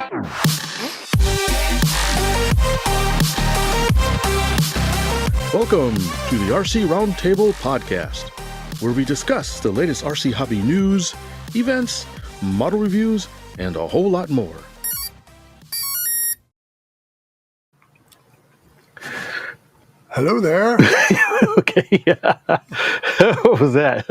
Welcome to the RC Roundtable podcast, where we discuss the latest RC hobby news, events, model reviews, and a whole lot more. Hello there. Okay, yeah. What was that?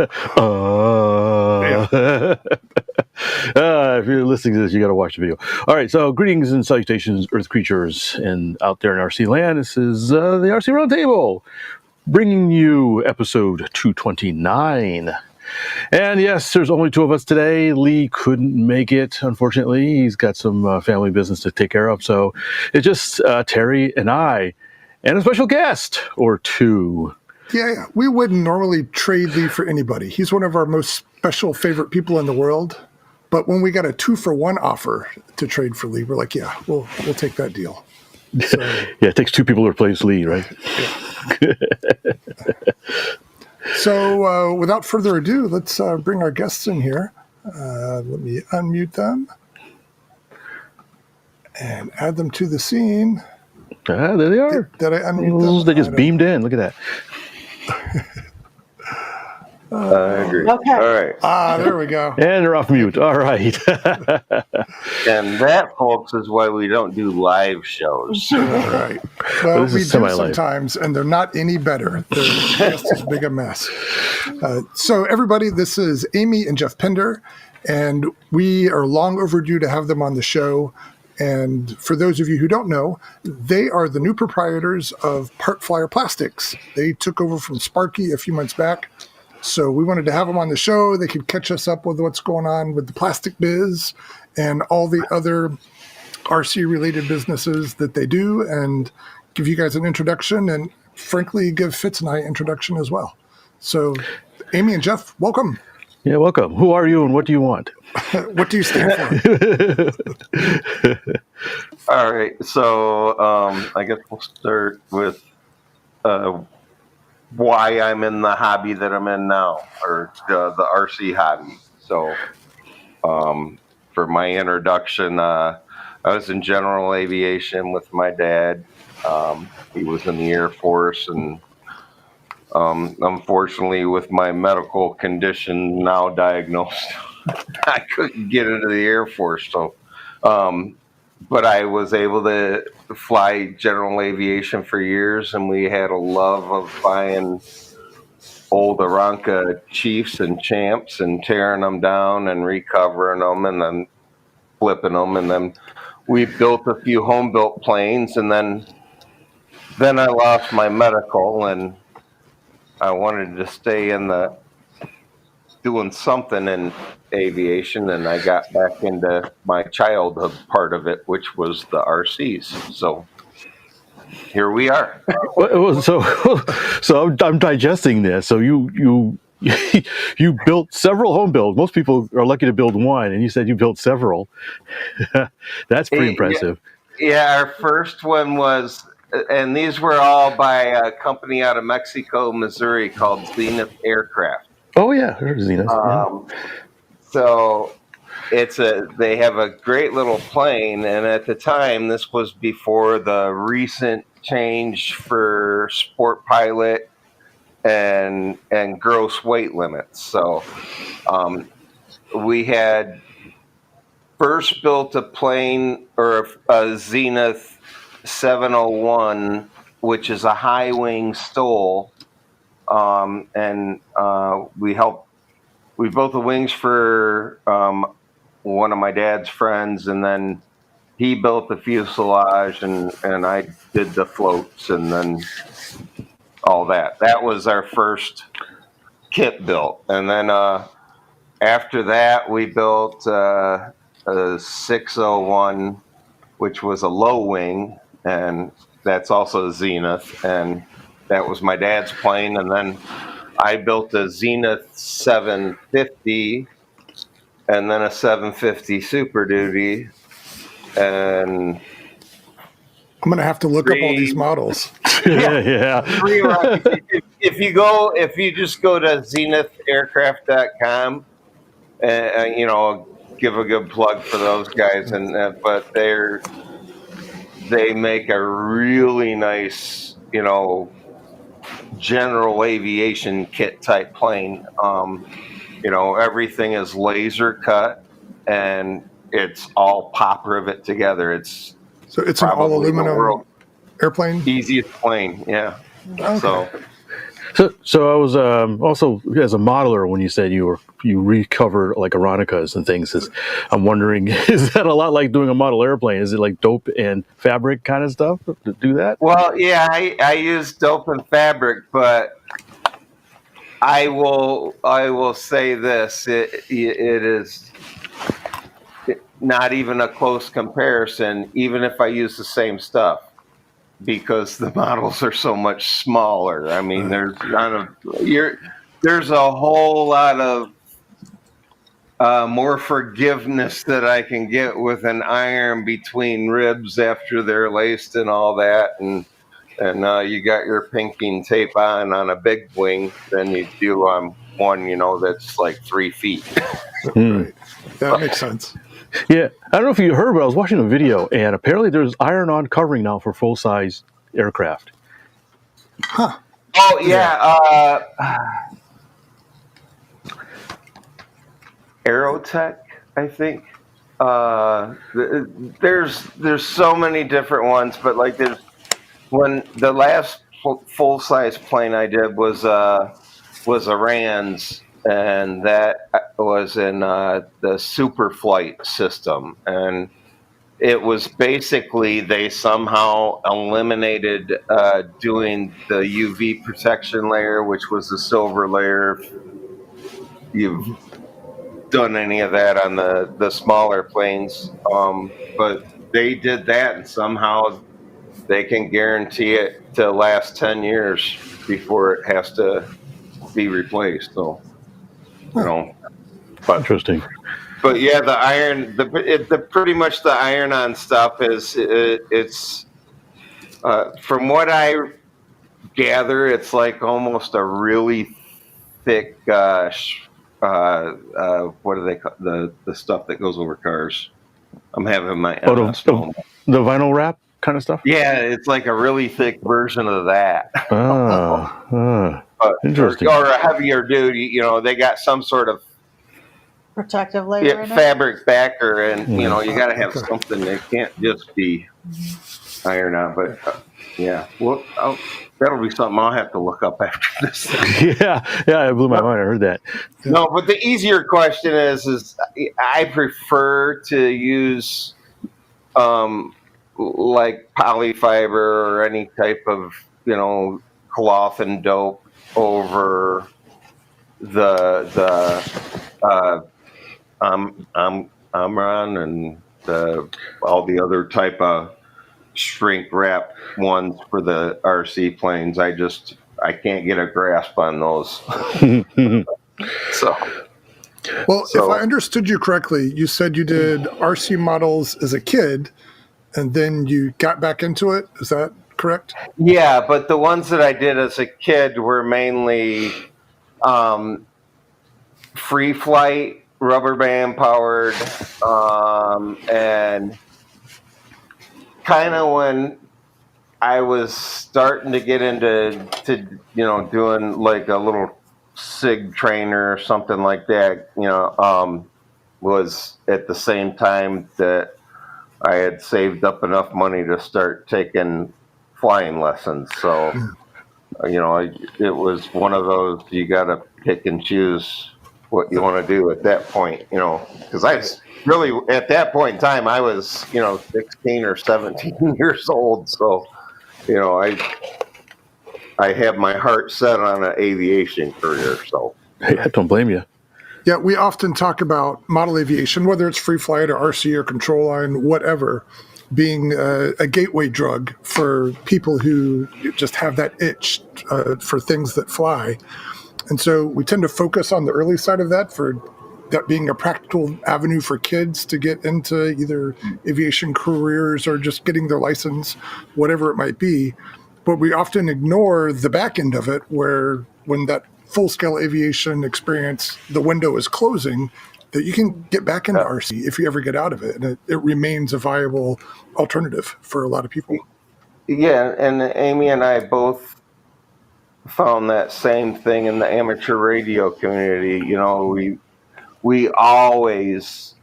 If you're listening to this, you got to watch the video. All right, so greetings and salutations, Earth creatures, and out there in RC land. This is the RC Roundtable, bringing you episode 229. And yes, there's only two of us today. Lee couldn't make it, unfortunately. He's got some family business to take care of, so it's just Terry and I, and a special guest or two. Yeah, we wouldn't normally trade Lee for anybody. He's one of our most special favorite people in the world. But when we got a 2-for-1 offer to trade for Lee, we're like, yeah, we'll take that deal. So, yeah, it takes two people to replace Lee, right? Yeah. So without further ado, let's bring our guests in here. Let me unmute them and add them to the scene. There they are. Did I unmute them? They just beamed in. Look at that. I agree. Okay. All right. There we go. And they're off mute. All right. And that, folks, is why we don't do live shows. All right. Well, This we is do semi-live. sometimes, and they're not any better. They're just as big a mess. So, everybody, this is Amy and Jeff Pender, and we are long overdue to have them on the show. And for those of you who don't know, they are the new proprietors of Part Flyer Plastics. They took over from Sparky a few months back. So we wanted to have them on the show. They could catch us up with what's going on with the plastic biz and all the other RC-related businesses that they do, and give you guys an introduction, and frankly, give Fitz and I an introduction as well. So, Amy and Jeff, welcome. Yeah, welcome. Who are you and what do you want? What do you stand for? All right. So I guess we'll start with why I'm in the hobby that I'm in now, or the RC hobby. So for my introduction, I was in general aviation with my dad. He was in the Air Force, and unfortunately, with my medical condition now diagnosed, I couldn't get into the Air Force. So, but I was able to fly general aviation for years, and we had a love of buying old Aranca Chiefs and Champs and tearing them down and recovering them and then flipping them. And then we built a few home-built planes, and then I lost my medical, and I wanted to stay in doing something in aviation, and I got back into my childhood part of it, which was the RCs. So here we are. So I'm digesting this. So you built several home builds. Most people are lucky to build one, and you said you built several. That's pretty impressive. Yeah, our first one was, and these were all by a company out of Mexico, Missouri called Zenith Aircraft. Oh yeah, there's Zenith. So they have a great little plane, and at the time, this was before the recent change for sport pilot and gross weight limits. So we had first built a plane, or a Zenith 701, which is a high wing STOL, and we built the wings for one of my dad's friends, and then he built the fuselage, and I did the floats, and then all that. That was our first kit built. And then after that, we built a 601, which was a low wing, and that's also a Zenith, and that was my dad's plane. And then I built a Zenith 750, and then a 750 Super Duty, and I'm going to have to look up all these models. Yeah. If you just go to zenithaircraft.com, give a good plug for those guys, but they make a really nice, general aviation kit type plane. Everything is laser cut and it's all pop rivet together. It's So it's an all probably the aluminum world's airplane. easiest plane. Yeah. Okay. So I was also, as a modeler, when you said you recover like Aeronicas and things, I'm wondering, is that a lot like doing a model airplane? Is it like dope and fabric kind of stuff to do that? Well, yeah, I use dope and fabric, but I will say this: it is not even a close comparison, even if I use the same stuff, because the models are so much smaller. I mean, there's a whole lot of more forgiveness that I can get with an iron between ribs after they're laced and all that, and you got your pinking tape on a big wing than you do on one, that's like 3 feet. Right. That makes sense. Yeah, I don't know if you heard, but I was watching a video, and apparently there's iron-on covering now for full-size aircraft. Huh. Oh yeah, Aerotech, I think. There's so many different ones, but like when the last full-size plane I did was a Rand's, and that was in the Superflight system, and it was basically they somehow eliminated doing the UV protection layer, which was the silver layer. You've done any of that on the smaller planes, but they did that, and somehow they can guarantee it to last 10 years before it has to be replaced. So, but Interesting. But yeah, the iron, pretty much the iron-on stuff it's from what I gather, it's like almost a really thick. What do they call the stuff that goes over cars? I'm having my the vinyl wrap kind of stuff. Yeah, it's like a really thick version of that. Interesting. Or a heavier duty. They got some sort of protective layer in fabric backer, and you got to have something that can't just be iron on. But yeah, well, that'll be something I'll have to look up after this. yeah, it blew my mind. I heard that. No, but the easier question is I prefer to use like polyfiber or any type of cloth and dope over the Omron and all the other type of shrink wrap ones for the RC planes. I can't get a grasp on those. If I understood you correctly, you said you did RC models as a kid, and then you got back into it. Is that correct? Yeah, but the ones that I did as a kid were mainly free flight, rubber band powered, and kind of when I was starting to get into doing like a little SIG trainer or something like that, was at the same time that I had saved up enough money to start taking flying lessons. So, it was one of those, you got to pick and choose what you want to do at that point, because I really, at that point in time, I was, 16 or 17 years old. So, I have my heart set on an aviation career. So hey, I don't blame you. Yeah, we often talk about model aviation, whether it's free flight or RC or control line, whatever, being a gateway drug for people who just have that itch for things that fly. And so we tend to focus on the early side of that, for that being a practical avenue for kids to get into either aviation careers or just getting their license, whatever it might be. But we often ignore the back end of it, where when that full-scale aviation experience, the window is closing, that you can get back into RC if you ever get out of it, and it remains a viable alternative for a lot of people. Yeah, and Amy and I both found that same thing in the amateur radio community. You know, we always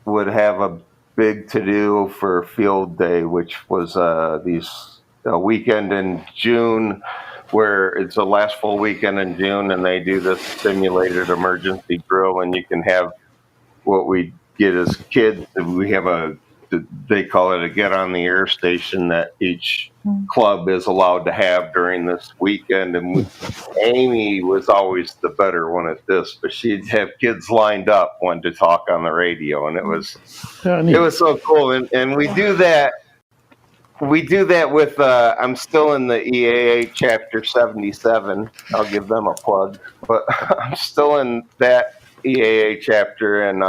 would have a big to-do for field day, which was a weekend in June, where it's the last full weekend in June, and they do this simulated emergency drill, and you can have what we get as kids. We have they call it a get on the air station that each club is allowed to have during this weekend. And Amy was always the better one at this, but she'd have kids lined up wanting to talk on the radio, and it was so cool. And we do that. We do that with, I'm still in the EAA chapter 77. I'll give them a plug, but I'm still in that EAA chapter, and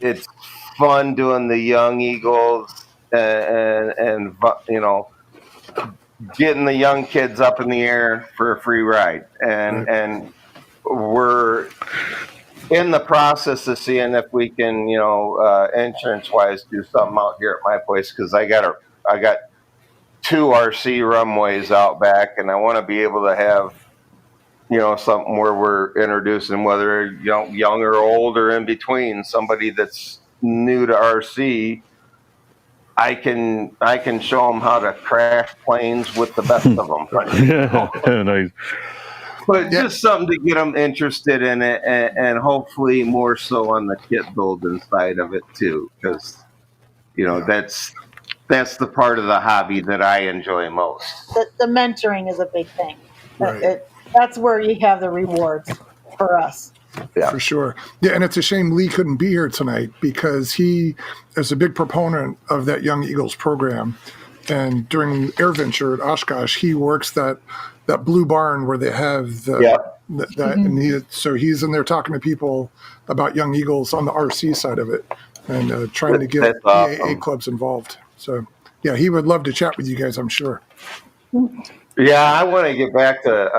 it's fun doing the Young Eagles and you know, getting the young kids up in the air for a free ride, and we're in the process of seeing if we can, you know, insurance-wise, do something out here at my place, because I got 2 RC runways out back, and I want to be able to have, you know, something where we're introducing, whether young or old or in between, somebody that's new to RC. I can show them how to crash planes with the best of them. Nice. But just something to get them interested in it, and hopefully more so on the kit building side of it too, because, you know, that's the part of the hobby that I enjoy most. The mentoring is a big thing. Right. That's where you have the rewards for us. Yeah. For sure. Yeah, and it's a shame Lee couldn't be here tonight, because he is a big proponent of that Young Eagles program. And during AirVenture at Oshkosh, he works that blue barn where they have and so he's in there talking to people about Young Eagles on the RC side of it, and trying to get EAA clubs involved. So yeah, he would love to chat with you guys, I'm sure. Yeah, I want to get back to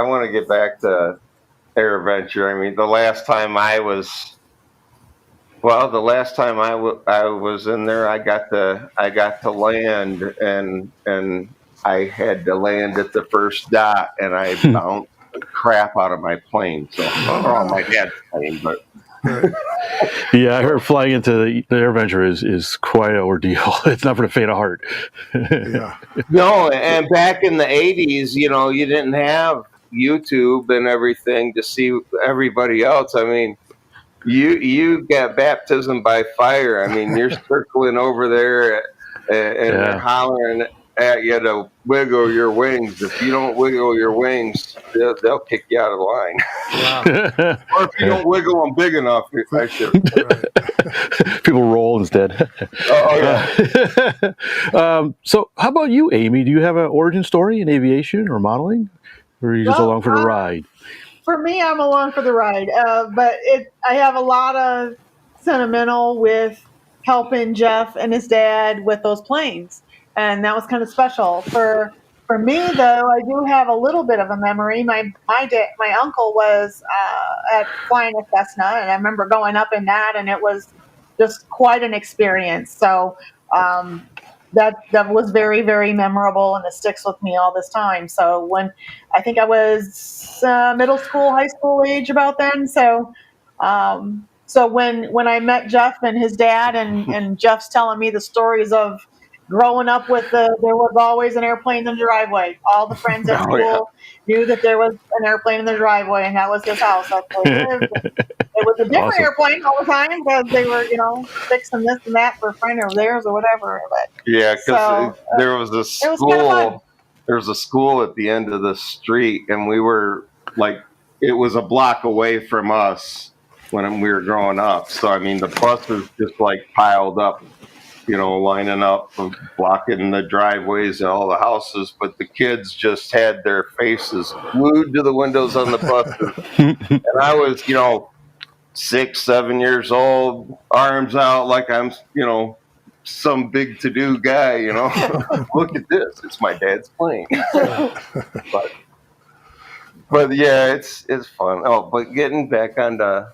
AirVenture. I mean, the last time I was in there, I got to land, and I had to land at the first dot, and I bounced the crap out of my plane. So, my dad's plane, but. Yeah, I heard flying into the AirVenture is quite an ordeal. It's not for the faint of heart. Yeah. No, and back in the 80s, you know, you didn't have YouTube and everything to see everybody else. I mean, you got baptism by fire. I mean, you're circling over there and they're hollering at you to wiggle your wings. If you don't wiggle your wings, they'll kick you out of the line. Wow. Or if you don't wiggle them big enough, I should. People roll instead. Oh yeah. So how about you, Amy? Do you have an origin story in aviation or modeling? Or are you just along for the ride? For me, I'm along for the ride. But I have a lot of sentimental with helping Jeff and his dad with those planes. And that was kind of special. For me, though, I do have a little bit of a memory. My uncle was flying a Cessna, and I remember going up in that, and it was just quite an experience. So that was very, very memorable, and it sticks with me all this time. So when I think I was middle school, high school age about then. So when I met Jeff and his dad, and Jeff's telling me the stories of growing up with there was always an airplane in the driveway. All the friends at school knew that there was an airplane in the driveway, and that was his house. That's where he lived. It was a different airplane all the time, because they were, fixing this and that for a friend of theirs or whatever. But yeah, because there was a school. There was a school at the end of the street, and we were it was a block away from us when we were growing up. So I mean, the buses just piled up, lining up, blocking the driveways and all the houses, but the kids just had their faces glued to the windows on the buses. And I was, 6, 7 years old, arms out like I'm, some big to-do guy, Look at this, it's my dad's plane. but yeah, it's fun. Oh, but getting back onto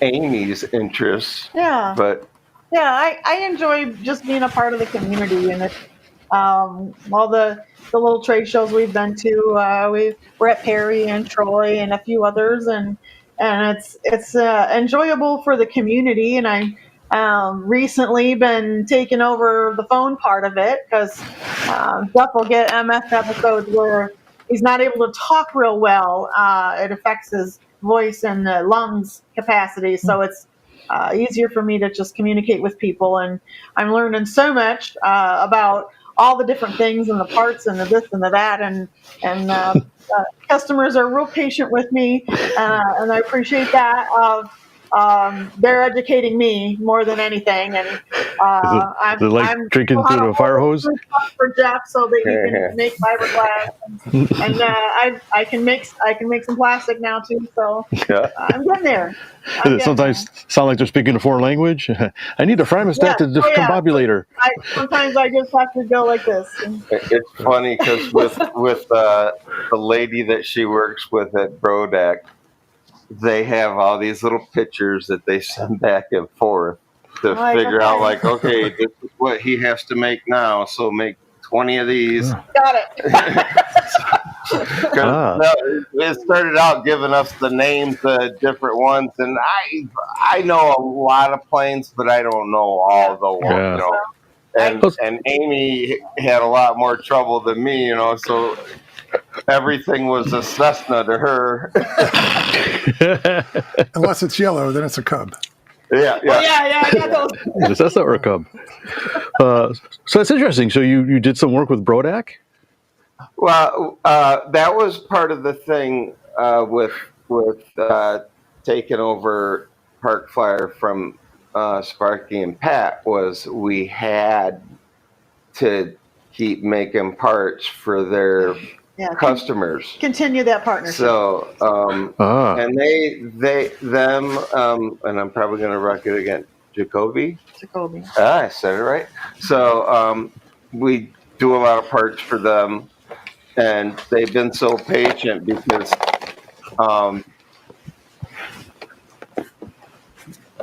Amy's interests. Yeah. But Yeah, I enjoy just being a part of the community, and all the little trade shows we've been to. We're at Perry and Troy and a few others, and it's enjoyable for the community. And I recently been taking over the phone part of it because Jeff will get MF episodes where he's not able to talk real well. It affects his voice and lungs capacity, so it's easier for me to just communicate with people. And I'm learning so much about all the different things and the parts and the this and the that. And customers are real patient with me, and I appreciate that. They're educating me more than anything, and is it like I'm drinking through the fire hose? for Jeff so that he can make fiberglass, and I can make some plastic now too. So I'm getting there. Does it sometimes sound like they're speaking a foreign language? I need a thermostat to discombobulator. Sometimes I just have to go like this. it's funny because with the lady that she works with at Brodak, they have all these little pictures that they send back and forth to figure out, like, okay, this is what he has to make now, so make 20 of these. Got it. It started out giving us the names of different ones, and I know a lot of planes, but I don't know all the ones. Yeah. You know? And Amy had a lot more trouble than me, you know, so everything was a Cessna to her. Unless it's yellow, then it's a Cub. Yeah. I got those. Is that or a Cub? So that's interesting. So you did some work with Brodak? Well, that was part of the thing with taking over Park Flyer from Sparky and Pat, was we had to keep making parts for their customers. Continue that partnership. So, and them, and I'm probably going to wreck it again. Jacoby. I said it right. So, we do a lot of parts for them, and they've been so patient because,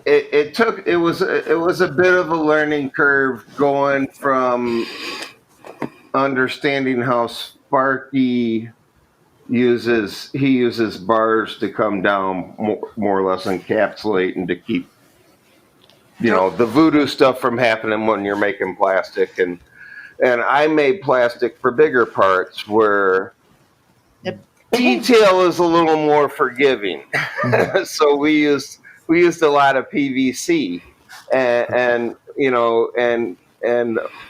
it was a bit of a learning curve going from understanding how Sparky uses bars to come down more or less encapsulate and to keep, you know, the voodoo stuff from happening when you're making plastic. And I made plastic for bigger parts where detail is a little more forgiving. So we used a lot of PVC and you know,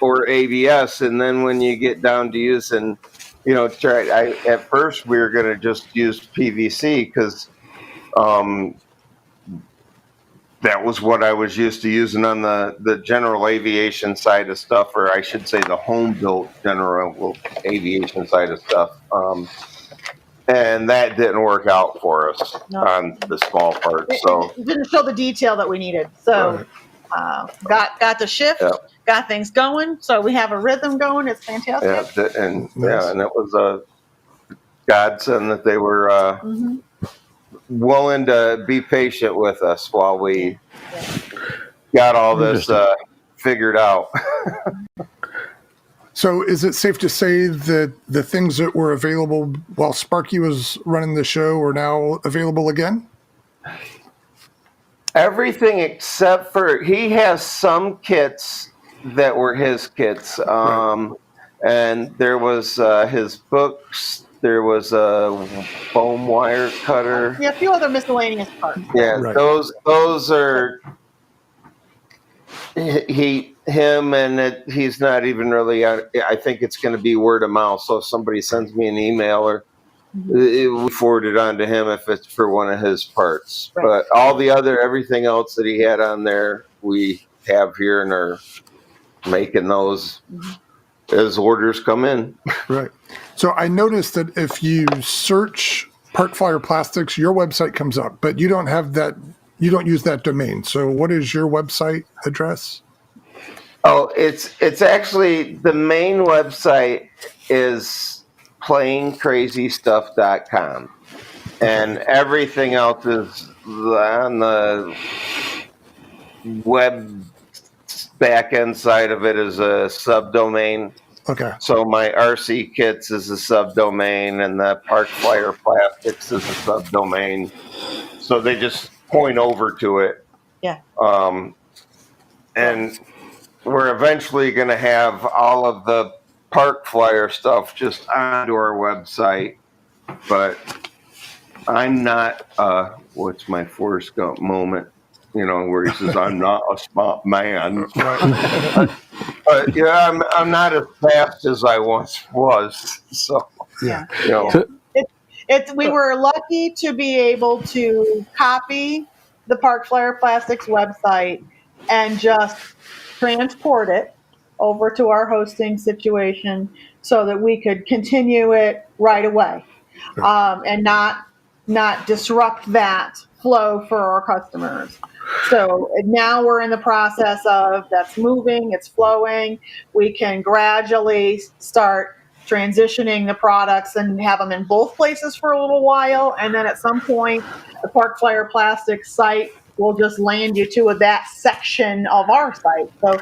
or ABS, and then when you get down to using, you know, at first we were going to just use PVC because that was what I was used to using on the general aviation side of stuff, or I should say the home built general aviation side of stuff. And that didn't work out for us on the small parts. So it didn't show the detail that we needed. So got the shift, got things going. So we have a rhythm going. It's fantastic. Yeah, and it was a godsend that they were willing to be patient with us while we got all this figured out. So is it safe to say that the things that were available while Sparky was running the show are now available again? Everything except for, he has some kits that were his kits. And there was his books. There was a foam wire cutter. Yeah, a few other miscellaneous parts. Yeah, right. Those are him, and he's not even really. I think it's going to be word of mouth. So if somebody sends me an email, or we forward it on to him if it's for one of his parts. Right. But everything else that he had on there, we have here and are making those as orders come in. Right. So I noticed that if you search Park Flyer Plastics, your website comes up, but you don't have that. You don't use that domain. So what is your website address? Oh, it's actually, the main website is plancrazystuff.com, and everything else is the web back end side of it is a subdomain. Okay. So my RC Kits is a subdomain, and the Park Flyer Plastics is a subdomain. So they just point over to it. Yeah. And we're eventually going to have all of the Park Flyer stuff just onto our website. But I'm not, what's my Forrest Gump moment? You know, where he says, "I'm not a smart man." But yeah, I'm not as fast as I once was. So Yeah. you know, We were lucky to be able to copy the Park Flyer Plastics website and just transport it over to our hosting situation so that we could continue it right away, and not disrupt that flow for our customers. So now we're in the process of that's moving, it's flowing. We can gradually start transitioning the products and have them in both places for a little while. And then at some point, the Park Flyer Plastics site will just land you to that section of our site. So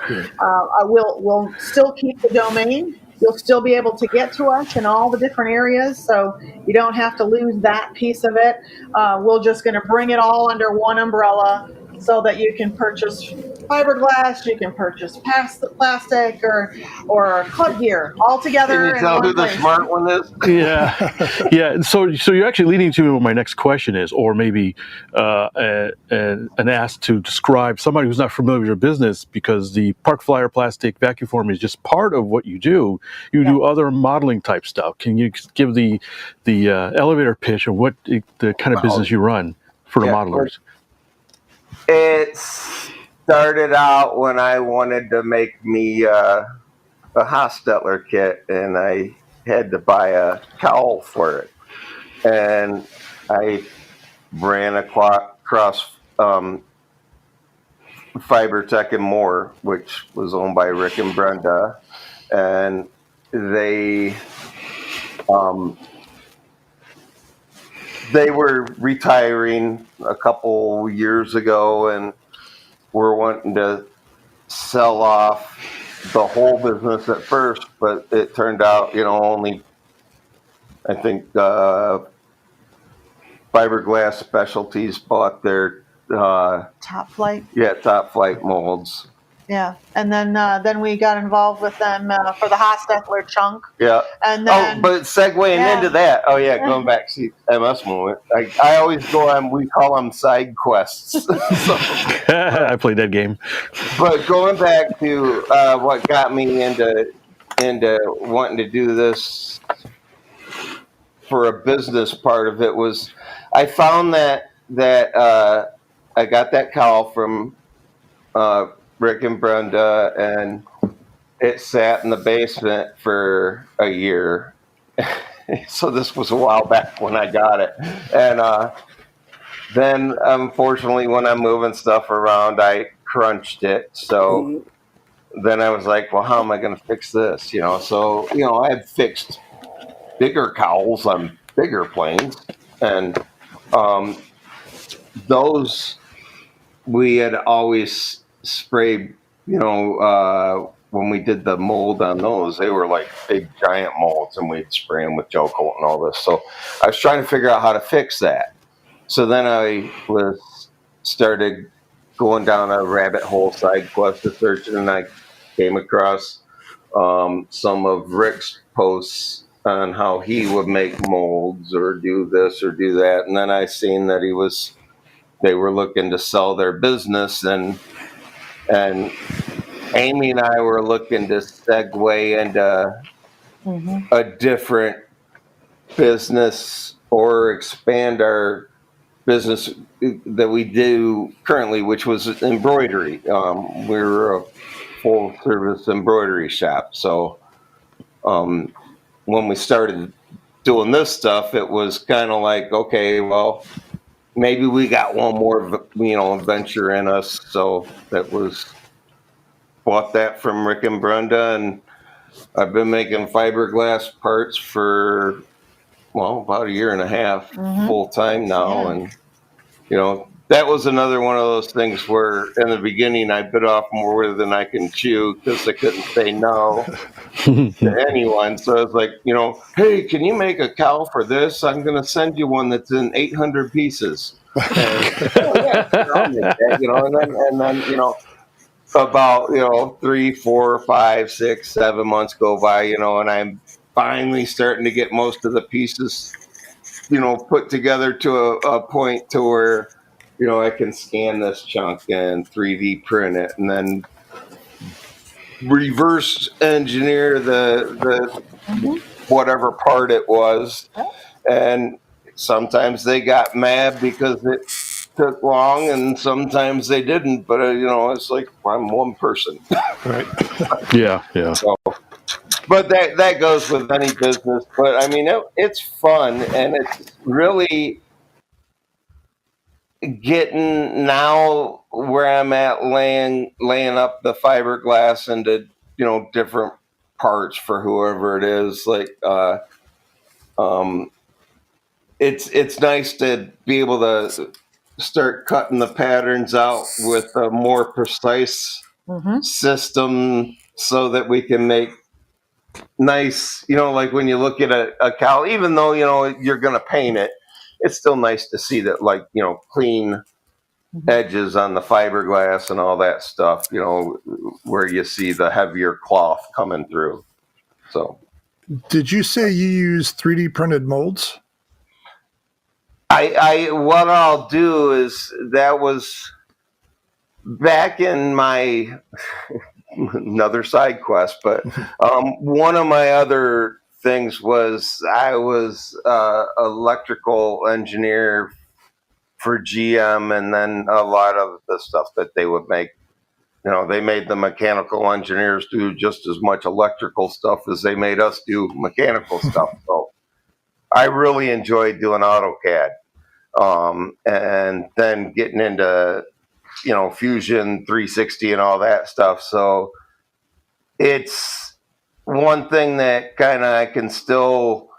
we'll still keep the domain. You'll still be able to get to us in all the different areas, so you don't have to lose that piece of it. We're just going to bring it all under one umbrella so that you can purchase fiberglass, you can purchase plastic or club gear all together. can you tell who the place. smart one is? Yeah. So you're actually leading to what my next question is, or maybe an ask to describe somebody who's not familiar with your business, because the Park Flyer Plastic vacuum form is just part of what you do. You do other modeling type stuff. Can you give the elevator pitch of what the kind of business you run for the modelers? It started out when I wanted to make me a Hostetler kit, and I had to buy a cowl for it. And I ran across Fibertech and More, which was owned by Rick and Brenda, and they were retiring a couple years ago and were wanting to sell off the whole business at first, but it turned out, only I think Fiberglass Specialties bought their Top Flight. Yeah, Top Flight molds. Yeah, and then we got involved with them for the Hostetler chunk. Yeah. And then, but segueing into that, going back to MS moment, I always go on, we call them side quests. I played that game. But going back to what got me into wanting to do this for a business part of it was I found that I got that call from Rick and Brenda, and it sat in the basement for a year. So this was a while back when I got it. And then, unfortunately, when I'm moving stuff around, I crunched it. So then I was like, well, how am I going to fix this? So, I had fixed bigger cowls on bigger planes. And those we had always sprayed, when we did the mold on those, they were like big giant molds, and we'd spray them with gel coat and all this. So I was trying to figure out how to fix that. So then I started going down a rabbit hole side quest of searching, and I came across some of Rick's posts on how he would make molds or do this or do that. And then I seen that they were looking to sell their business, and Amy and I were looking to segue into a different business or expand our business that we do currently, which was embroidery. We're a full service embroidery shop. So when we started doing this stuff, it was kind of like, okay, well, maybe we got one more, venture in us. So that was bought that from Rick and Brenda, and I've been making fiberglass parts for about a year and a half full time now, and that was another one of those things where in the beginning I bit off more than I can chew because I couldn't say no to anyone. So it's like, hey, can you make a cow for this? I'm going to send you one that's in 800 pieces. And oh yeah, I'll make that, and then about 3, 4, 5, 6, 7 months go by, and I'm finally starting to get most of the pieces put together to a point to where I can scan this chunk and 3D print it, and then reverse engineer the whatever part it was. And sometimes they got mad because it took long, and sometimes they didn't. But it's like I'm one person. Right. Yeah. So, but that goes with any business. But I mean, it's fun, and it's really getting now where I'm at, laying up the fiberglass into different parts for whoever it is. Like, it's nice to be able to start cutting the patterns out with a more precise system, so that we can make nice, like when you look at a cow, even though you're going to paint it, it's still nice to see that, like, clean edges on the fiberglass and all that stuff, where you see the heavier cloth coming through. So Did you say you use 3D printed molds? I what I'll do is, that was back in my another side quest, but one of my other things was I was electrical engineer for GM, and then a lot of the stuff that they would make, they made the mechanical engineers do just as much electrical stuff as they made us do mechanical stuff. So I really enjoyed doing AutoCAD, and then getting into Fusion 360 and all that stuff. So it's one thing that kind of I can still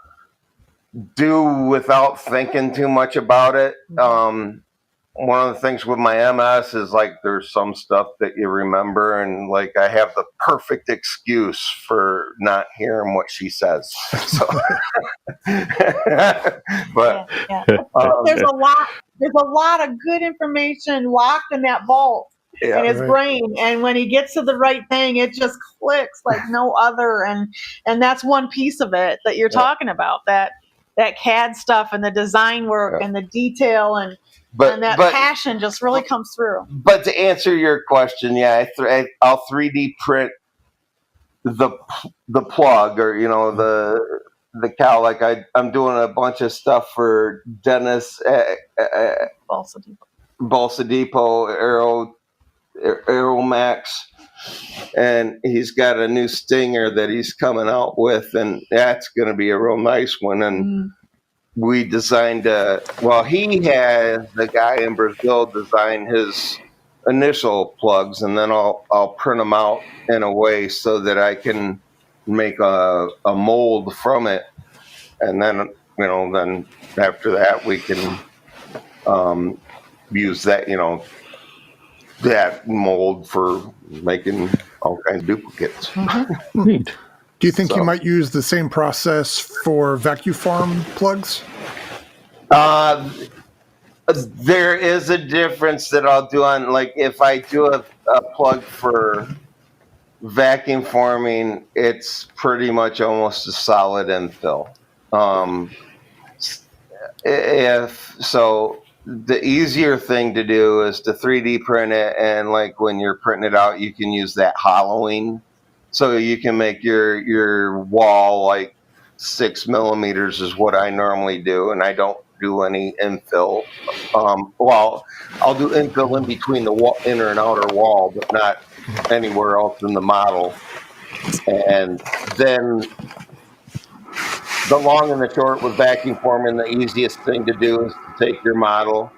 do without thinking too much about it. One of the things with my MS is, like, there's some stuff that you remember, and like I have the perfect excuse for not hearing what she says. So, but there's a lot of good information locked in that vault in his brain, and when he gets to the right thing, it just clicks like no other. And that's one piece of it that you're talking about, that CAD stuff and the design work and the detail and that passion just really comes through. But to answer your question, I'll 3D print the plug, or the cow. Like I'm doing a bunch of stuff for Dennis Balsa Depot Aeromax, and he's got a new Stinger that he's coming out with, and that's going to be a real nice one. And we designed he has the guy in Brazil design his initial plugs, and then I'll print them out in a way so that I can make a mold from it, and then then after that we can use that that mold for making all kinds of duplicates. Neat. Do you think you might use the same process for vacuum form plugs? There is a difference that I'll do on, like, if I do a plug for vacuum forming, it's pretty much almost a solid infill. The easier thing to do is to 3D print it, and like when you're printing it out, you can use that hollowing, so you can make your wall like 6 millimeters is what I normally do, and I don't do any infill. I'll do infill in between the inner and outer wall, but not anywhere else in the model. And then the long and the short with vacuum forming, the easiest thing to do is to take your model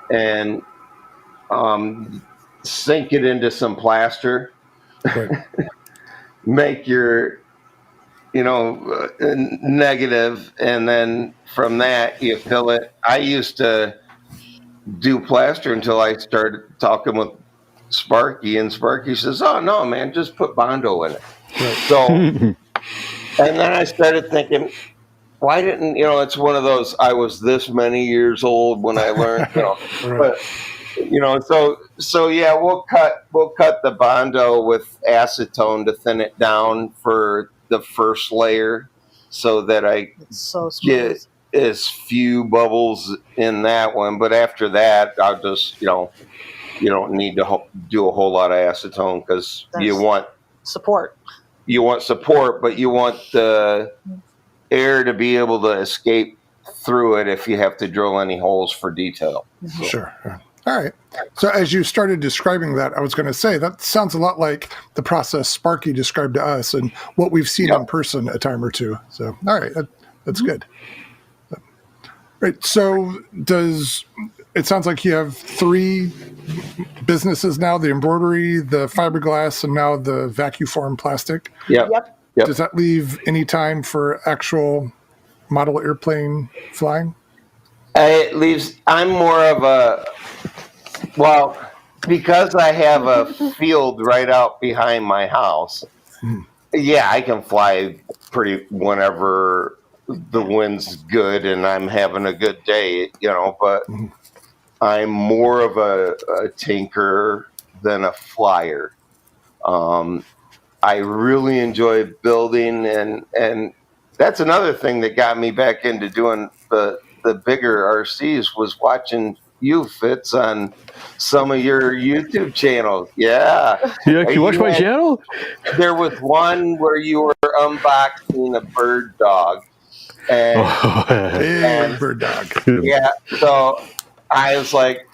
and sink it into some plaster, make your negative, and then from that you fill it. I used to do plaster until I started talking with Sparky, and Sparky says, "Oh no, man, just put Bondo in it." So, and then I started thinking, why didn't it's one of those, I was this many years old when I learned, but so yeah, we'll cut the Bondo with acetone to thin it down for the first layer, so that I It's so get smooth. as few bubbles in that one. But after that, I'll just you don't need to do a whole lot of acetone, because you want support, but you want the air to be able to escape through it if you have to drill any holes for detail. So. Sure. All right. So as you started describing that, I was going to say that sounds a lot like the process Sparky described to us and what we've seen in person a time or two. So, all right, that's good. Right. So it sounds like you have 3 businesses now: the embroidery, the fiberglass, and now the vacuum plastic. Yep. Does that leave any time for actual model airplane flying? It leaves. I'm more of because I have a field right out behind my house. Yeah, I can fly pretty whenever the wind's good and I'm having a good day, but I'm more of a tinker than a flyer. I really enjoy building, and that's another thing that got me back into doing the bigger RCs, was watching you, Fitz, on some of your YouTube channels. Yeah. You actually watch my channel? There was one where you were unboxing a bird dog. And bird dog. Yeah. So I was like,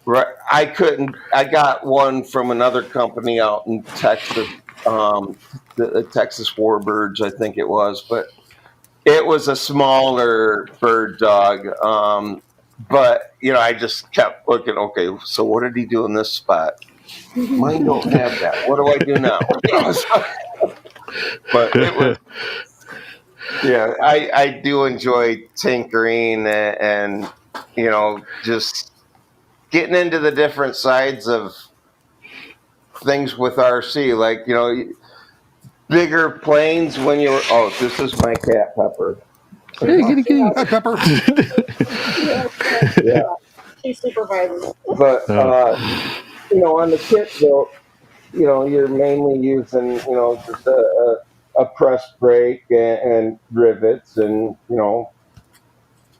I got one from another company out in Texas, the Texas Warbirds, I think it was, but it was a smaller bird dog. But I just kept looking. Okay, so what did he do in this spot? Mine don't have that. What do I do now? But it was, yeah, I do enjoy tinkering and just getting into the different sides of things with RC, like bigger planes when you're. Oh, this is my cat Pepper. Hey, kitty. Hi, Pepper. Yeah. She's supervising. But on the kit built, you're mainly using just a press brake and rivets, and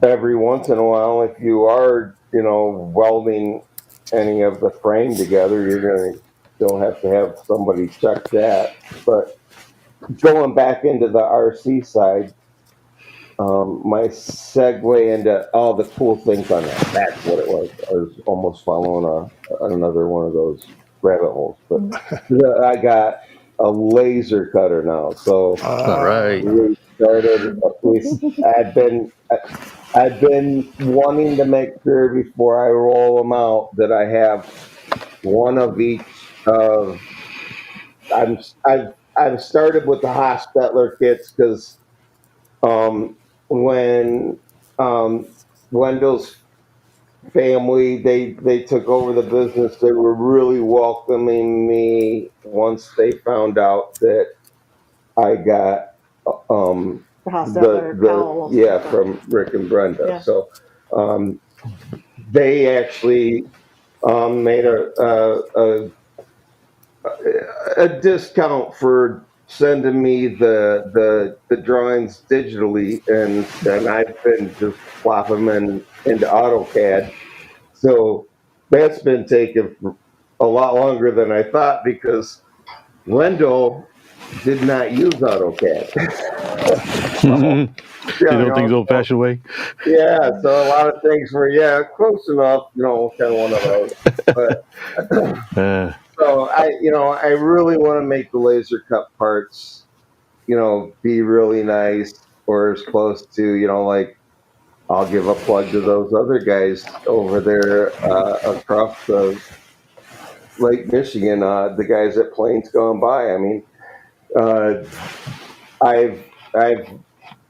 every once in a while, if you are welding any of the frame together, you're going to still have to have somebody check that. But going back into the RC side, my segue into all the cool things on that. That's what it was. I was almost following another one of those rabbit holes. But I got a laser cutter now. So all right. We started. I've been wanting to make sure before I roll them out that I have one of each of. I've started with the Hostetler kits because when Wendell's family they took over the business, they were really welcoming me once they found out that I got from Rick and Brenda. Yeah. So they actually made a discount for sending me the drawings digitally, and then I've been just plopping them into AutoCAD. So that's been taking a lot longer than I thought, because Wendell did not use AutoCAD. Things old-fashioned way. Yeah, so a lot of things were close enough, kind of one of those. But so I really want to make the laser cut parts, be really nice, or as close to, like, I'll give a plug to those other guys over there across the Lake Michigan, the guys at Planes Gone By. I mean, I've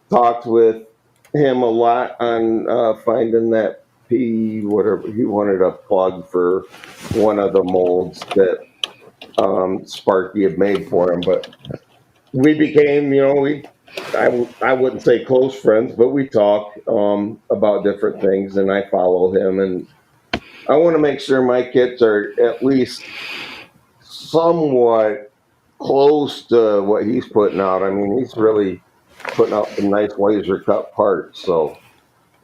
talked with him a lot on finding that whatever, he wanted a plug for one of the molds that Sparky had made for him. But we became, I wouldn't say close friends, but we talk about different things, and I follow him, and I want to make sure my kits are at least somewhat close to what he's putting out. I mean, he's really putting out some nice laser cut parts, so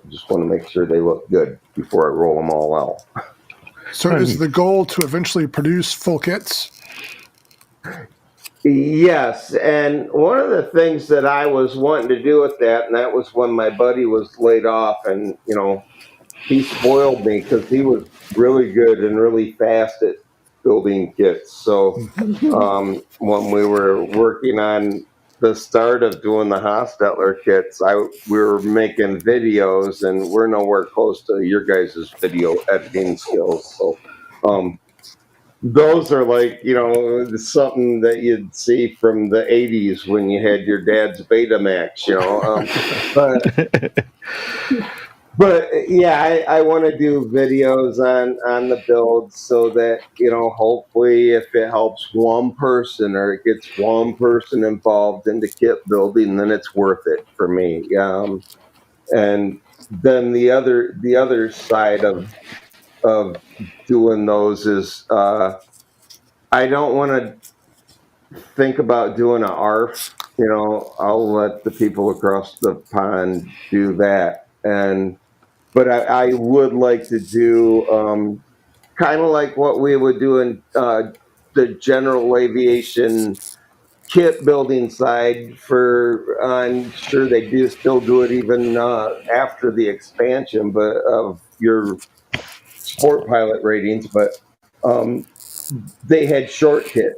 I just want to make sure they look good before I roll them all out. So is the goal to eventually produce full kits? Yes, and one of the things that I was wanting to do with that, and that was when my buddy was laid off, and he spoiled me because he was really good and really fast at building kits. So when we were working on the start of doing the Hostetler kits, we were making videos, and we're nowhere close to your guys' video editing skills. So those are like, something that you'd see from the 80s when you had your dad's Betamax, But yeah, I want to do videos on the build so that, hopefully if it helps one person or it gets one person involved in the kit building, then it's worth it for me. And then the other side of doing those is I don't want to think about doing an ARF. I'll let the people across the pond do that. But I would like to do kind of like what we would do in the general aviation kit building side I'm sure they do still do it even after the expansion but of your sport pilot ratings, but they had short kit.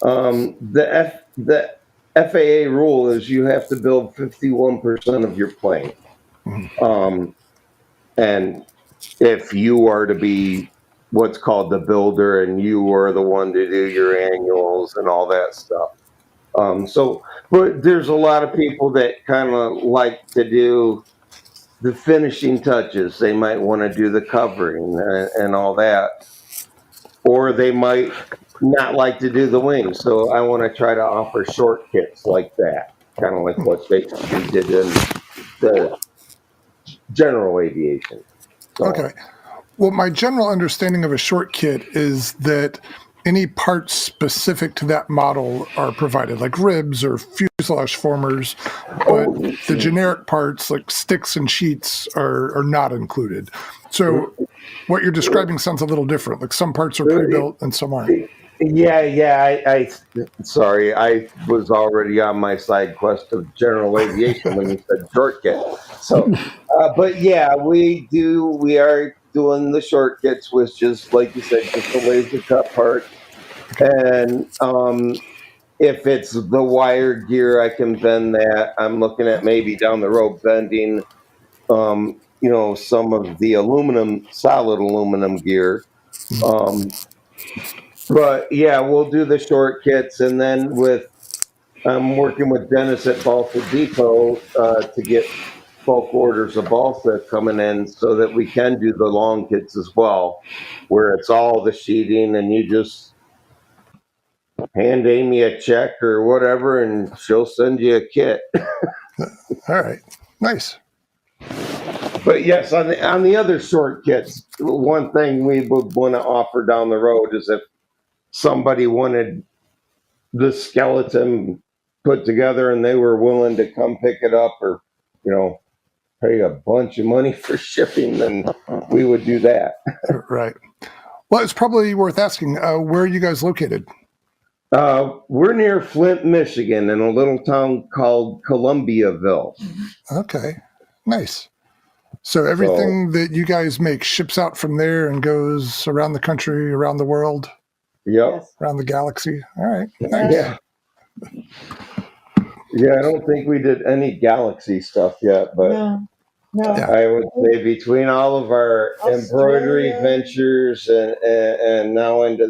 The FAA rule is you have to build 51% of your plane. And if you are to be what's called the builder and you are the one to do your annuals and all that stuff. But there's a lot of people that kind of like to do the finishing touches. They might want to do the covering and all that. Or they might not like to do the wings. So I want to try to offer short kits like that, kind of like what they did in the general aviation. So, Okay. Well, my general understanding of a short kit is that any parts specific to that model are provided, like ribs or fuselage formers, but the generic parts like sticks and sheets are not included. So what you're describing sounds a little different. Like some parts are pre-built and some aren't. Yeah. I sorry, I was already on my side quest of general aviation when you said short kit. So, but yeah, we are doing the short kits, which is like you said, just the laser cut part. And if it's the wired gear, I can bend that. I'm looking at maybe down the road bending, some of the solid aluminum gear. But yeah, we'll do the short kits, and then I'm working with Dennis at Balsa Depot to get bulk orders of balsa coming in so that we can do the long kits as well, where it's all the sheeting and you just hand Amy a check or whatever, and she'll send you a kit. All right, nice. But yes, on the other short kits, one thing we would want to offer down the road is if somebody wanted the skeleton put together and they were willing to come pick it up or, pay a bunch of money for shipping, then we would do that. Right. Well, it's probably worth asking, where are you guys located? We're near Flint, Michigan, in a little town called Columbiaville. Okay, nice. So everything that you guys make ships out from there and goes around the country, around the world? Yep. Around the galaxy. All right. Nice. Yeah. Yeah, I don't think we did any galaxy stuff yet, but No. I would say between all of our embroidery ventures and now into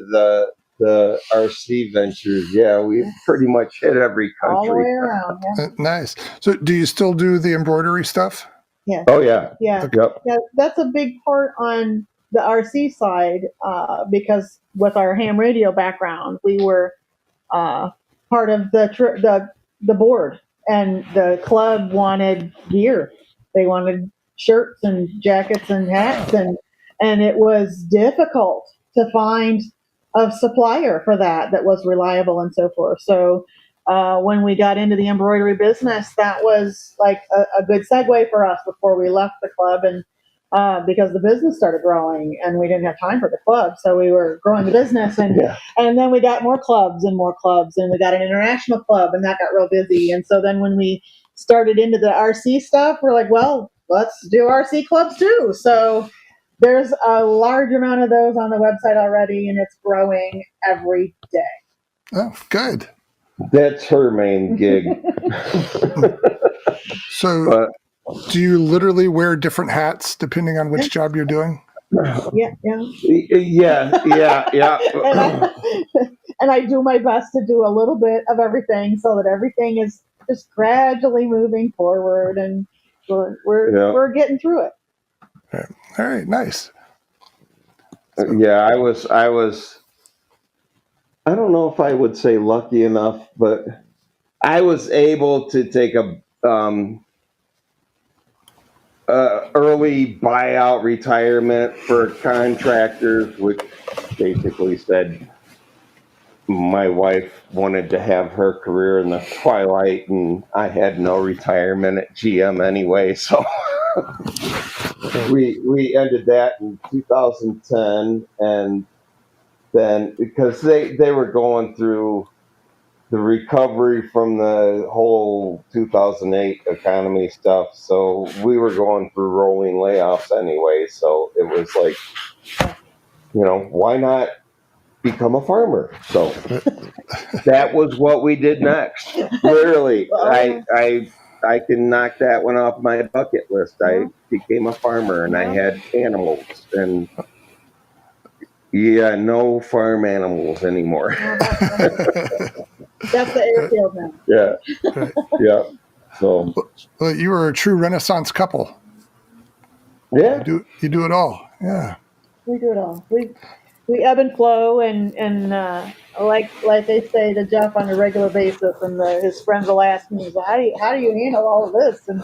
the RC ventures, yeah, we've pretty much hit every country. All the way around, yeah. Nice. So do you still do the embroidery stuff? Yeah. Oh yeah. Yeah. Yep. Yeah, that's a big part on the RC side because with our ham radio background, we were part of the board, and the club wanted gear. They wanted shirts and jackets and hats, and it was difficult to find a supplier for that was reliable and so forth. So when we got into the embroidery business, that was like a good segue for us before we left the club, and because the business started growing and we didn't have time for the club, so we were growing the business, and then we got more clubs and more clubs, and we got an international club, and that got real busy. And so then when we started into the RC stuff, we're like, well, let's do RC clubs too. So there's a large amount of those on the website already, and it's growing every day. Oh, good. That's her main gig. So, But do you literally wear different hats depending on which job you're doing? Yeah. yeah. And I do my best to do a little bit of everything so that everything is just gradually moving forward, and we're getting through it. All right, nice. Yeah, I was. I don't know if I would say lucky enough, but I was able to take a early buyout retirement for contractors, which basically said my wife wanted to have her career in the twilight, and I had no retirement at GM anyway, so we ended that in 2010, and then because they were going through the recovery from the whole 2008 economy stuff, so we were going through rolling layoffs anyway, so it was like, why not become a farmer? So that was what we did next. Literally, I can knock that one off my bucket list. I became a farmer, and I had animals, and no farm animals anymore. That's the airfield now. Yeah. Yeah. So. Well, you were a true Renaissance couple. Yeah. You do it all. Yeah. We do it all. We ebb and flow, and like they say to Jeff on a regular basis, and his friends will ask me, well, how do you handle all of this? And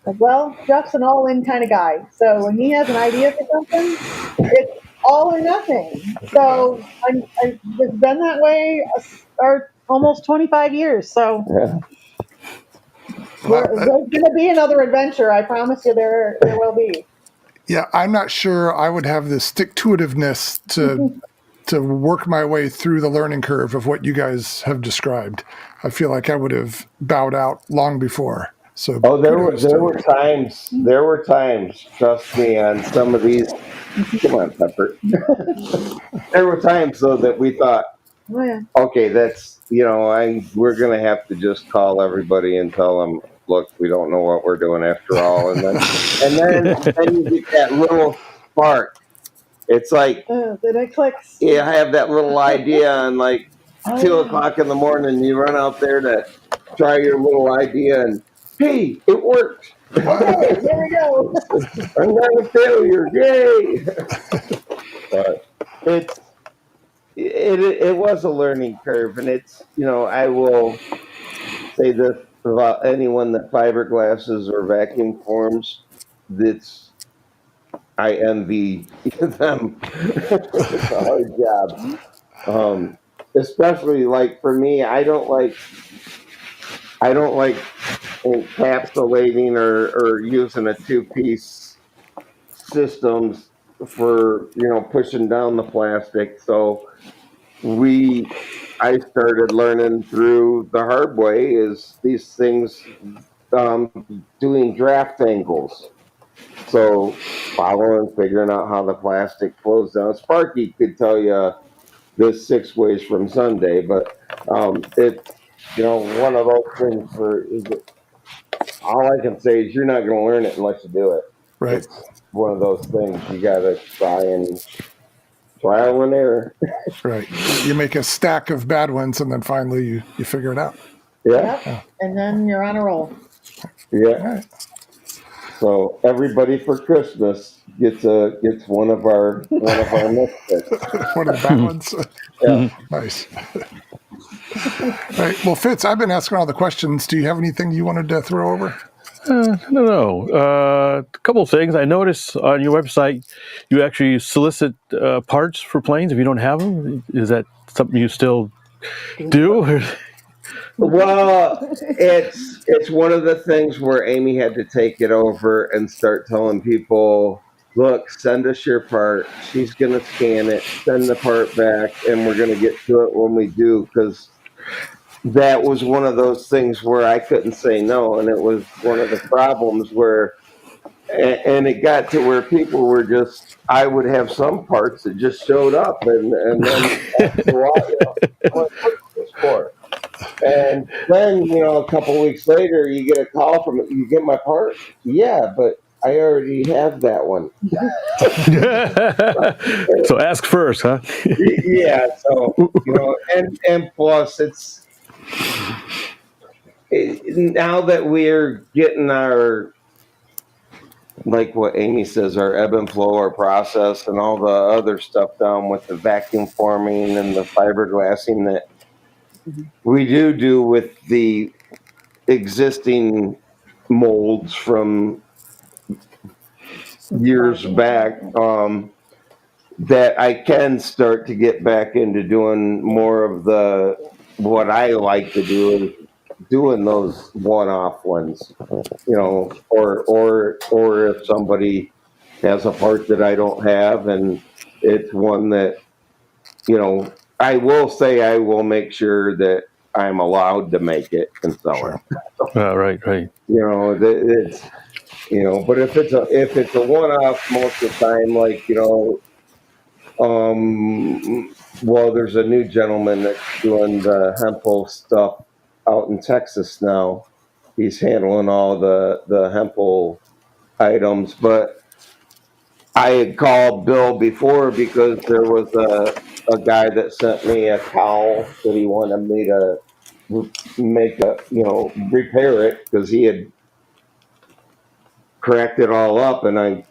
like, well, Jeff's an all-in kind of guy. So when he has an idea for something, it's all or nothing. So it's been that way almost 25 years. So there's going to be another adventure. I promise you there will be. Yeah, I'm not sure I would have the stick-to-itiveness to work my way through the learning curve of what you guys have described. I feel like I would have bowed out long before. So there were times, trust me, on some of these. Come on, Pepper. There were times though that we thought, okay, that's we're gonna have to just call everybody and tell them, look, we don't know what we're doing after all, and then you get that little spark. It's like then it clicks. Yeah, I have that little idea, and like 2 o'clock in the morning, you run out there to try your little idea, and hey, it worked. There we go. I'm not a failure, yay! But it was a learning curve, and it's I will say this about anyone that fiberglasses or vacuum forms. I envy them. It's a hard job, especially like for me. I don't like encapsulating or using a two-piece systems for pushing down the plastic. So I started learning through the hard way is these things, doing draft angles. So figuring out how the plastic flows down. Sparky could tell you this 6 ways from Sunday, but it's one of those things all I can say is you're not going to learn it unless you do it. Right. It's one of those things you got to trial and error. Right. You make a stack of bad ones, and then finally you figure it out. Yeah. Yep. And then you're on a roll. Yeah. All right. So everybody for Christmas gets one of our misfits. One of the bad ones. Yeah. Nice. All right. Well, Fitz, I've been asking all the questions. Do you have anything you wanted to throw over? No. A couple of things. I noticed on your website you actually solicit parts for planes if you don't have them. Is that something you still do? Well, it's one of the things where Amy had to take it over and start telling people, look, send us your part. She's going to scan it, send the part back, and we're going to get to it when we do, because that was one of those things where I couldn't say no, and it was one of the problems where, and it got to where people were just, I would have some parts that just showed up, and then after a while, what's this for? And then, a couple of weeks later, you get a call from it. You get my part? Yeah, but I already have that one. So ask first, huh? Yeah. So, and plus now that we're getting our, like what Amy says, our ebb and flow, our process, and all the other stuff down with the vacuum forming and the fiberglassing that we do with the existing molds from years back, that I can start to get back into doing more of what I like to do, is doing those one-off ones, or if somebody has a part that I don't have and it's one that, I will say I will make sure that I'm allowed to make it and sell it. Right. It's, but if it's a one-off, most of the time, like, well, there's a new gentleman that's doing the hempo stuff out in Texas now. He's handling all the hempo items, but I had called Bill before because there was a guy that sent me a cowl that he wanted me to make repair it, because he had cracked it all up, and I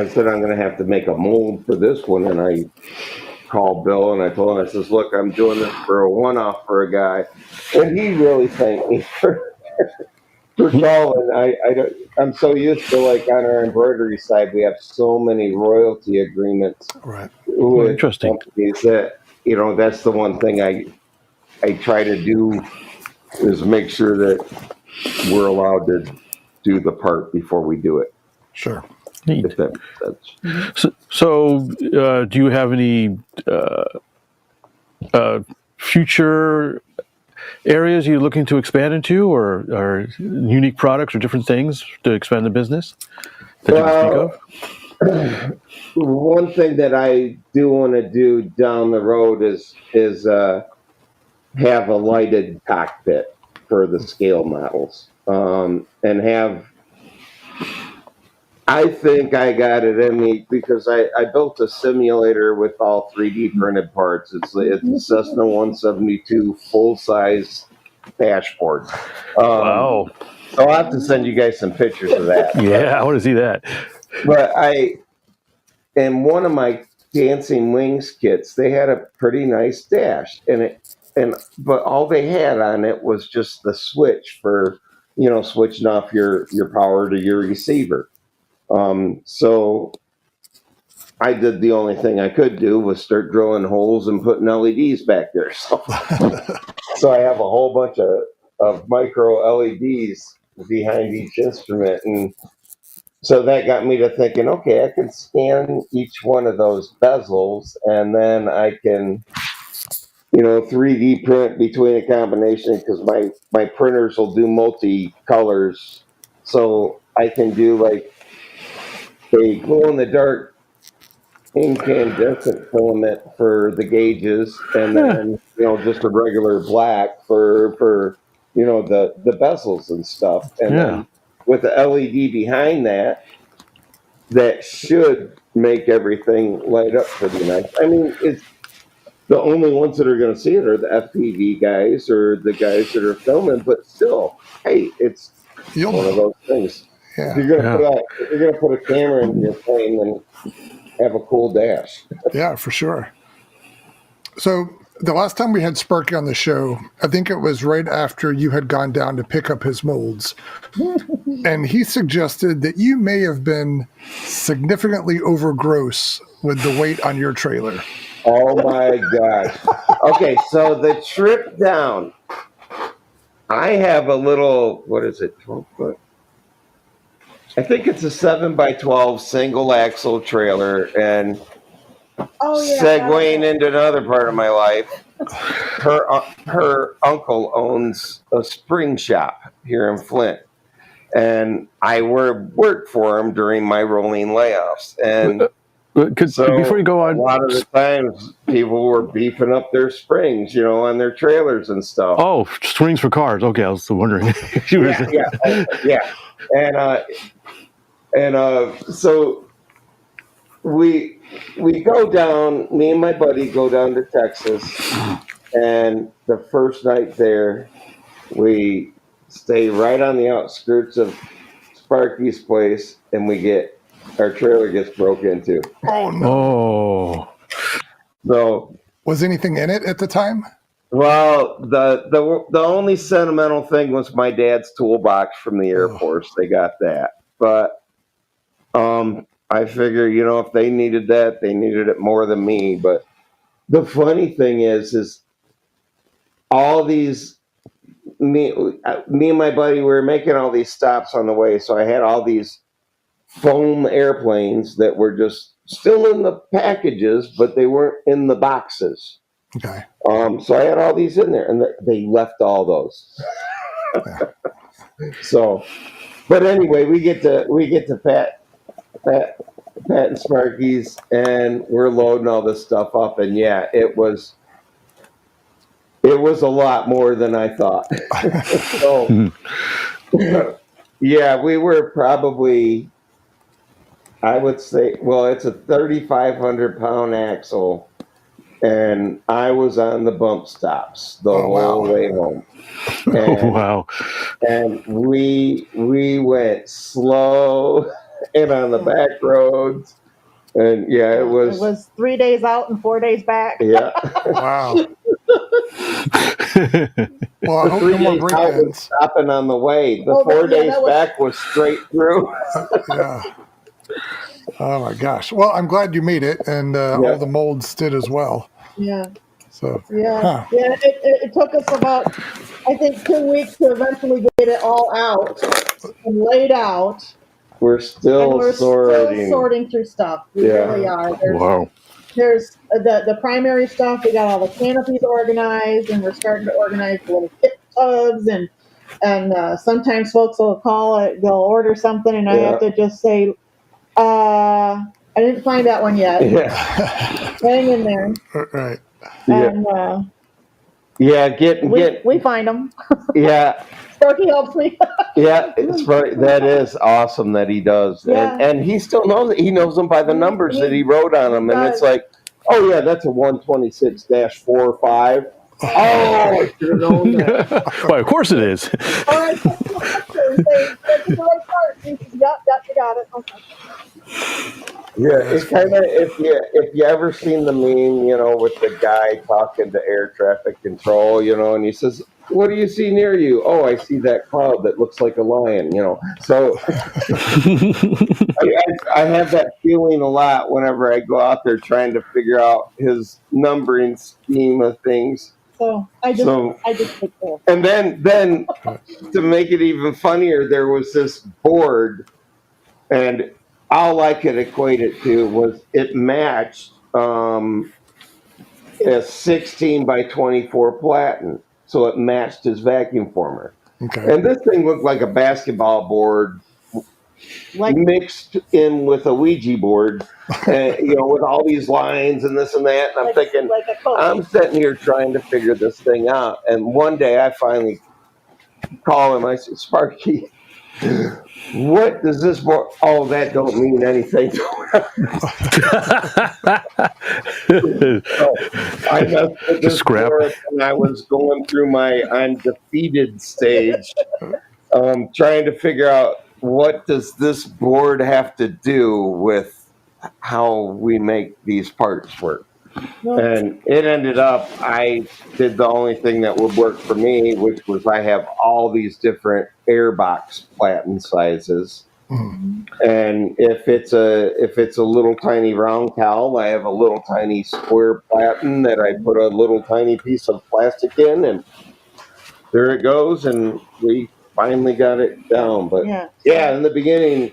said, I'm going to have to make a mold for this one, and I called Bill and I told him, I says, look, I'm doing this for a one-off for a guy, and he really thanked me for calling. I'm so used to, like, on our embroidery side, we have so many royalty agreements with Interesting. companies that, that's the one thing I try to do, is make sure that we're allowed to do the part before we do it. Sure. Neat. If that makes sense. So do you have any future areas you're looking to expand into, or unique products or different things to expand the business that you can speak of? One thing that I do want to do down the road is have a lighted cockpit for the scale models, and have. I think I got it in me because I built a simulator with all 3D printed parts. It's a Cessna 172 full-size dashboard. Wow. So I'll have to send you guys some pictures of that. Yeah, I want to see that. But in one of my Dancing Wings kits, they had a pretty nice dash, but all they had on it was just the switch for, switching off your power to your receiver. So I did the only thing I could do was start drilling holes and putting LEDs back there. So I have a whole bunch of micro LEDs behind each instrument. And so that got me to thinking, okay, I can scan each one of those bezels, and then I can, 3D print between a combination, because my printers will do multi-colors. So I can do like a glow-in-the-dark incandescent filament for the gauges, and then just a regular black for the bezels and stuff, and then with the LED behind that should make everything light up pretty nice. I mean, it's the only ones that are going to see it are the FPV guys or the guys that are filming, but still, hey, it's one of those things. Yeah. If you're gonna put a camera in your plane, then have a cool dash. Yeah, for sure. So the last time we had Sparky on the show, I think it was right after you had gone down to pick up his molds. And he suggested that you may have been significantly over gross with the weight on your trailer. Oh my gosh. Okay, so the trip down, I have a little, what is it, 12 foot? I think it's a 7x12 single axle trailer, and segueing into another part of my life, her uncle owns a spring shop here in Flint, and I worked for him during my rolling layoffs. And so before you go on, a lot of the times people were beefing up their springs, on their trailers and stuff. Oh, springs for cars. Okay, I was wondering. Yeah. And so we go down, me and my buddy go down to Texas, and the first night there, we stay right on the outskirts of Sparky's place, and our trailer gets broke into. Oh, no. Oh. So, was anything in it at the time? Well, the only sentimental thing was my dad's toolbox from the Air Force. They got that. But I figure, if they needed that, they needed it more than me. But the funny thing is all these, me and my buddy, we were making all these stops on the way. So I had all these foam airplanes that were just still in the packages, but they weren't in the boxes. Okay. So I had all these in there, and they left all those. So, but anyway, we get to Pat and Sparky's, and we're loading all this stuff up, and yeah, it was a lot more than I thought. So, yeah, we were probably, I would say, well, it's a 3,500 pound axle, and I was on the bump stops the whole way home. And, and we went slow and on the back roads, and yeah, it was 3 days out and 4 days back. Yeah. Wow. Well, I hope no more break-ins. Stopping on the way. The 4 days back was straight through. Yeah. Oh my gosh. Well, I'm glad you made it, and all the molds did as well. Yeah. So. Yeah. Huh. Yeah. It took us about, I think, 2 weeks to eventually get it all out and laid out. We're still sorting through stuff. We really are. There's the primary stuff. We got all the canopies organized, and we're starting to organize the little kit tubs, and sometimes folks will call it, they'll order something, and I have to just say, I didn't find that one yet. Yeah. Hang in there. Right. And, we find them. Yeah. Sparky helps me. Yeah, it's right. That is awesome that he does. Yeah. And he still knows it. He knows them by the numbers that he wrote on them. And it's like, oh, yeah, that's a 126-4 or 5. Oh, I should have known that. Well, of course it is. All right. That's the right part. You got it. Okay. Yeah, it's kind of, if you ever seen the meme, with the guy talking to air traffic control, and he says, "What do you see near you?" "Oh, I see that cloud that looks like a lion," So I have that feeling a lot whenever I go out there trying to figure out his numbering scheme of things. So I just take care. And then to make it even funnier, there was this board, and all I could equate it to was it matched a 16x24 platen. So it matched his vacuum former. Okay. And this thing looked like a basketball board mixed in with a Ouija board, with all these lines and this and that. And I'm thinking, I'm sitting here trying to figure this thing out. And one day I finally call him. I said, "Sparky, what does this board?" "Oh, that don't mean anything." I messed with this board, and I was going through my undefeated stage, trying to figure out what does this board have to do with how we make these parts work? And it ended up, I did the only thing that would work for me, which was I have all these different airbox platen sizes. And if it's a little tiny round cowl, I have a little tiny square platen that I put a little tiny piece of plastic in, and there it goes. And we finally got it down. But yeah, in the beginning,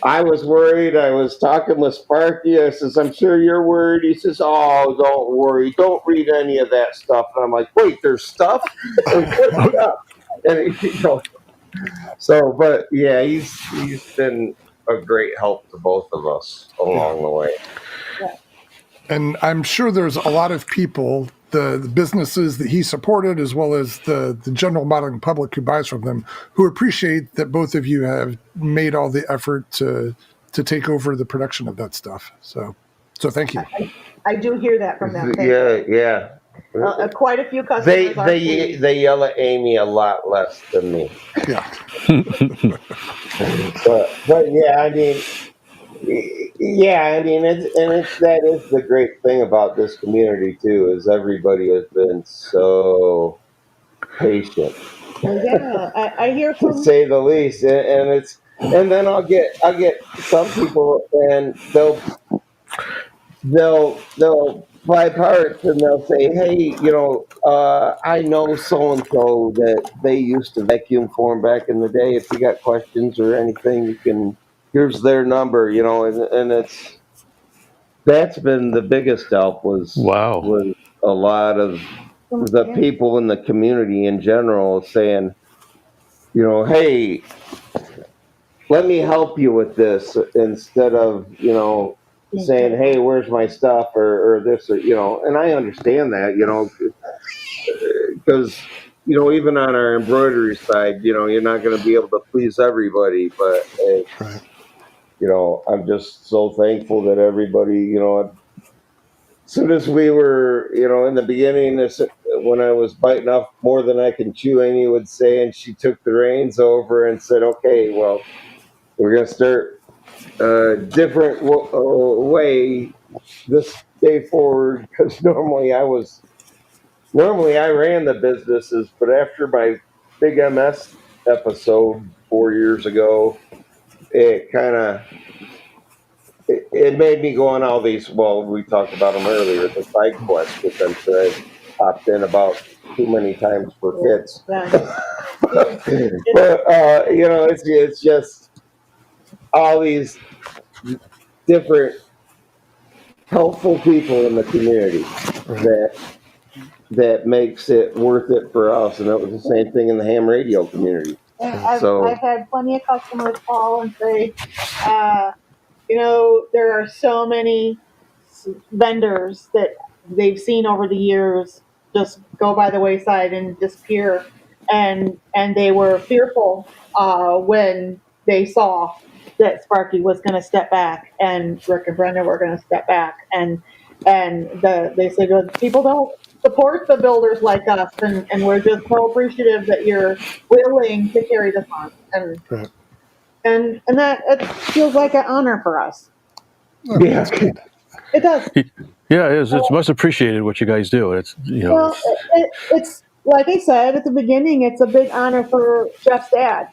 I was worried. I was talking with Sparky. I says, I'm sure you're worried. He says, oh, don't worry. Don't read any of that stuff. And I'm like, wait, there's stuff? What stuff? And so, but yeah, he's been a great help to both of us along the way. And I'm sure there's a lot of people, the businesses that he supported, as well as the general modeling public who buys from them, who appreciate that both of you have made all the effort to take over the production of that stuff. So thank you. I do hear that from them. Yeah. Quite a few customers. They yell at Amy a lot less than me. Yeah. but yeah, I mean, that is the great thing about this community too, is everybody has been so patient. Yeah, I hear to say the least, and then I'll get some people, and they'll buy parts, and they'll say, hey, I know so and so that they used to vacuum for them back in the day. If you got questions or anything, here's their number, and that's been the biggest help was a lot of the people in the community in general saying, hey, let me help you with this, instead of, saying, hey, where's my stuff, or this, or, and I understand that, because, even on our embroidery side, you're not going to be able to please everybody, but, Right. I'm just so thankful that everybody, as soon as we were, in the beginning, when I was biting off more than I can chew, Amy would say, and she took the reins over and said, okay, well, we're going to start a different way this day forward, because normally I ran the businesses, but after my big MS episode 4 years ago, it kind of it made me go on all these. Well, we talked about them earlier, the side quests, which I'm sure I popped in about too many times for Fitz. But it's just all these different helpful people in the community that makes it worth it for us, and it was the same thing in the ham radio community. I've had plenty of customers call and say, there are so many vendors that they've seen over the years just go by the wayside and disappear, and they were fearful when they saw that Sparky was going to step back and Rick and Brenda were going to step back, and they said, well, people don't support the builders like us, and we're just so appreciative that you're willing to carry this on, and that it feels like an honor for us. Yeah, it does. Yeah, it is. It's much appreciated what you guys do. It's it's like I said at the beginning, it's a big honor for Jeff's dad.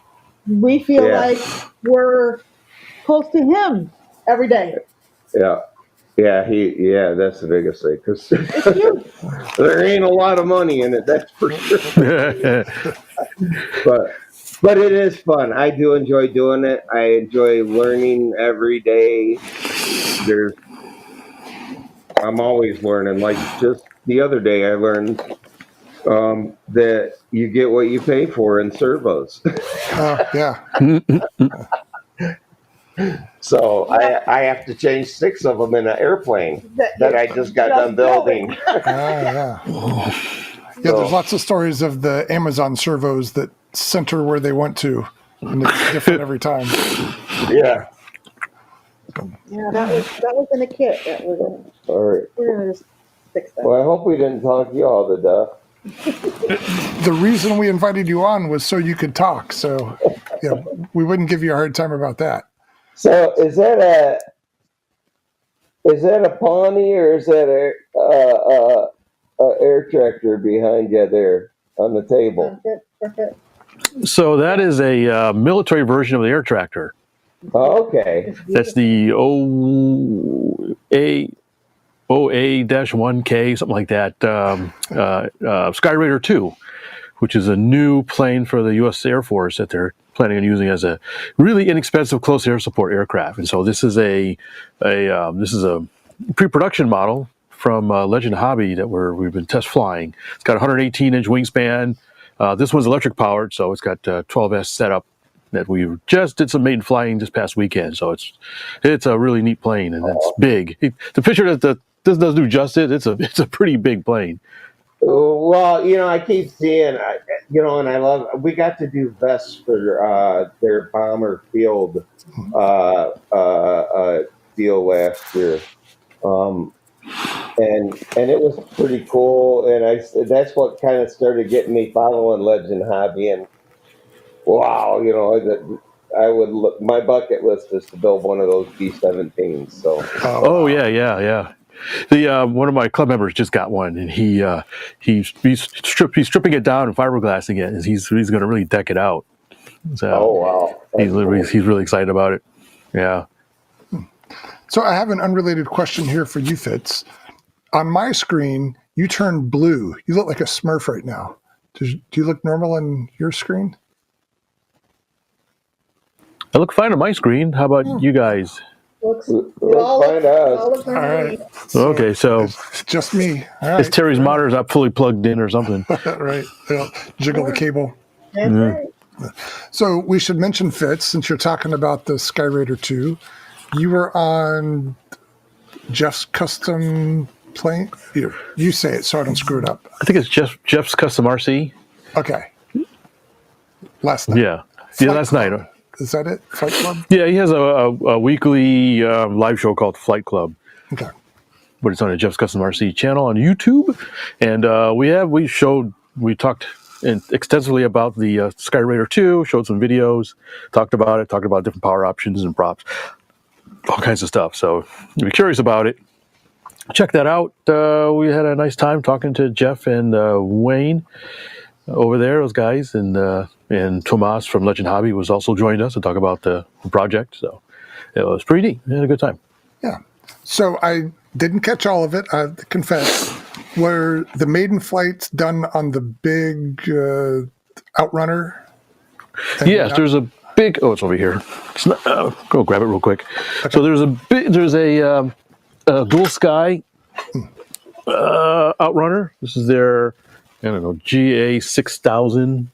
We feel like we're close to him every day. Yeah, that's the biggest thing, because there ain't a lot of money in it, that's for sure. But it is fun. I do enjoy doing it. I enjoy learning every day. I'm always learning. Like just the other day, I learned that you get what you pay for in servos. Yeah. So I have to change 6 of them in an airplane that I just got done building. Yeah, there's lots of stories of the Amazon servos that center where they want to, and it's different every time. Yeah. Yeah, that was in a kit. That was all right. We're gonna just fix that. Well, I hope we didn't talk you all to death. The reason we invited you on was so you could talk. So, yeah, we wouldn't give you a hard time about that. So is that a Pawnee or is that a air tractor behind you there on the table? So that is a military version of the air tractor. Oh, okay. That's the OA-1K, something like that. Skyraider 2, which is a new plane for the U.S. Air Force that they're planning on using as a really inexpensive close air support aircraft. And so this is a pre-production model from Legend Hobby that we've been test flying. It's got a 118-inch wingspan. This one's electric powered, so it's got 12S setup that we just did some maiden flying this past weekend. So it's a really neat plane, and it's big. The picture that this doesn't do justice. It's a pretty big plane. Well, I keep seeing, and I love. We got to do vests for their bomber field deal last year, and it was pretty cool. And that's what kind of started getting me following Legend Hobby. And wow, I would look. My bucket list is to build one of those B-17s. So. Oh yeah. The one of my club members just got one, and he's stripping it down and fiberglassing it, and he's going to really deck it out. So wow, he's really excited about it. Yeah. So I have an unrelated question here for you, Fitz. On my screen, you turned blue. You look like a Smurf right now. Do you look normal on your screen? I look fine on my screen. How about you guys? Looks fine to us. All right. Okay, so it's just me. All right. is Terry's monitor's not fully plugged in or something? Right. They'll jiggle the cable. That's right. So we should mention, Fitz, since you're talking about the Skyraider 2, you were on Jeff's custom plane. You say it so I don't screw it up. I think it's Jeff's Custom RC. Okay. Last night. Yeah, last night. Is that it? Flight Club? Yeah, he has a weekly live show called Flight Club. Okay. But it's on a Jeff's Custom RC channel on YouTube, and we talked extensively about the Skyraider 2, showed some videos, talked about different power options and props, all kinds of stuff. So if you're curious about it, check that out. We had a nice time talking to Jeff and Wayne over there, those guys, and Tomas from Legend Hobby was also joined us to talk about the project. So it was pretty neat. We had a good time. Yeah. So I didn't catch all of it, I have to confess. Were the maiden flights done on the big Outrunner? Yes, there's a big. Oh, it's over here. It's not, go grab it real quick. Okay. So there's a Dual Sky Outrunner. This is their GA 6000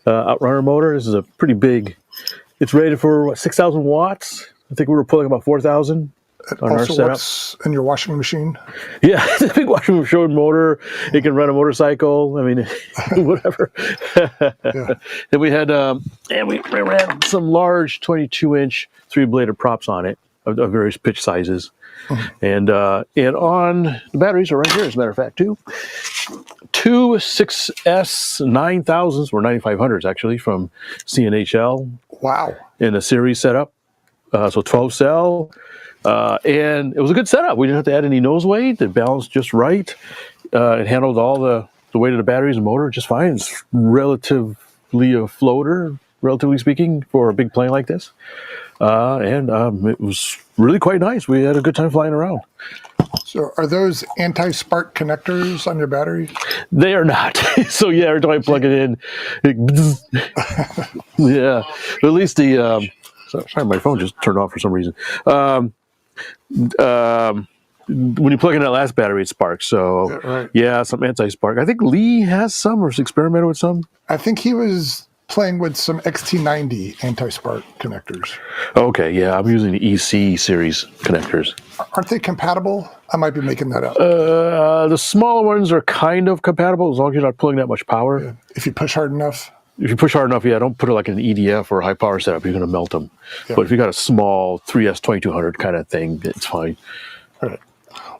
Outrunner motor. This is a pretty big. It's rated for 6,000 watts. I think we were pulling about 4,000 on our setup. Works in your washing machine. Yeah, it's a big washing machine motor. It can run a motorcycle. I mean, whatever. Yeah. And we had we ran some large 22-inch 3-bladed props on it of various pitch sizes. Mm-hmm. And on the batteries are right here, as a matter of fact, two 6S 9000s or 9500s actually from CNHL. Wow! In a series setup, so 12 cell, and it was a good setup. We didn't have to add any nose weight. It balanced just right. It handled all the weight of the batteries and motor just fine. It's relatively a floater, relatively speaking, for a big plane like this. And it was really quite nice. We had a good time flying around. So are those anti-spark connectors on your battery? They are not. So yeah, every time I plug it in, yeah. But at least the sorry, my phone just turned off for some reason. When you plug in that last battery, it sparks. So right. Yeah, some anti-spark. I think Lee has some or has experimented with some. I think he was playing with some XT90 anti-spark connectors. Okay, yeah, I'm using the EC series connectors. Aren't they compatible? I might be making that up. The smaller ones are kind of compatible as long as you're not pulling that much power. Yeah. If you push hard enough. If you push hard enough, yeah, don't put it like an EDF or a high power setup. You're going to melt them. Yeah. But if you got a small 3S 2200 kind of thing, it's fine. All right.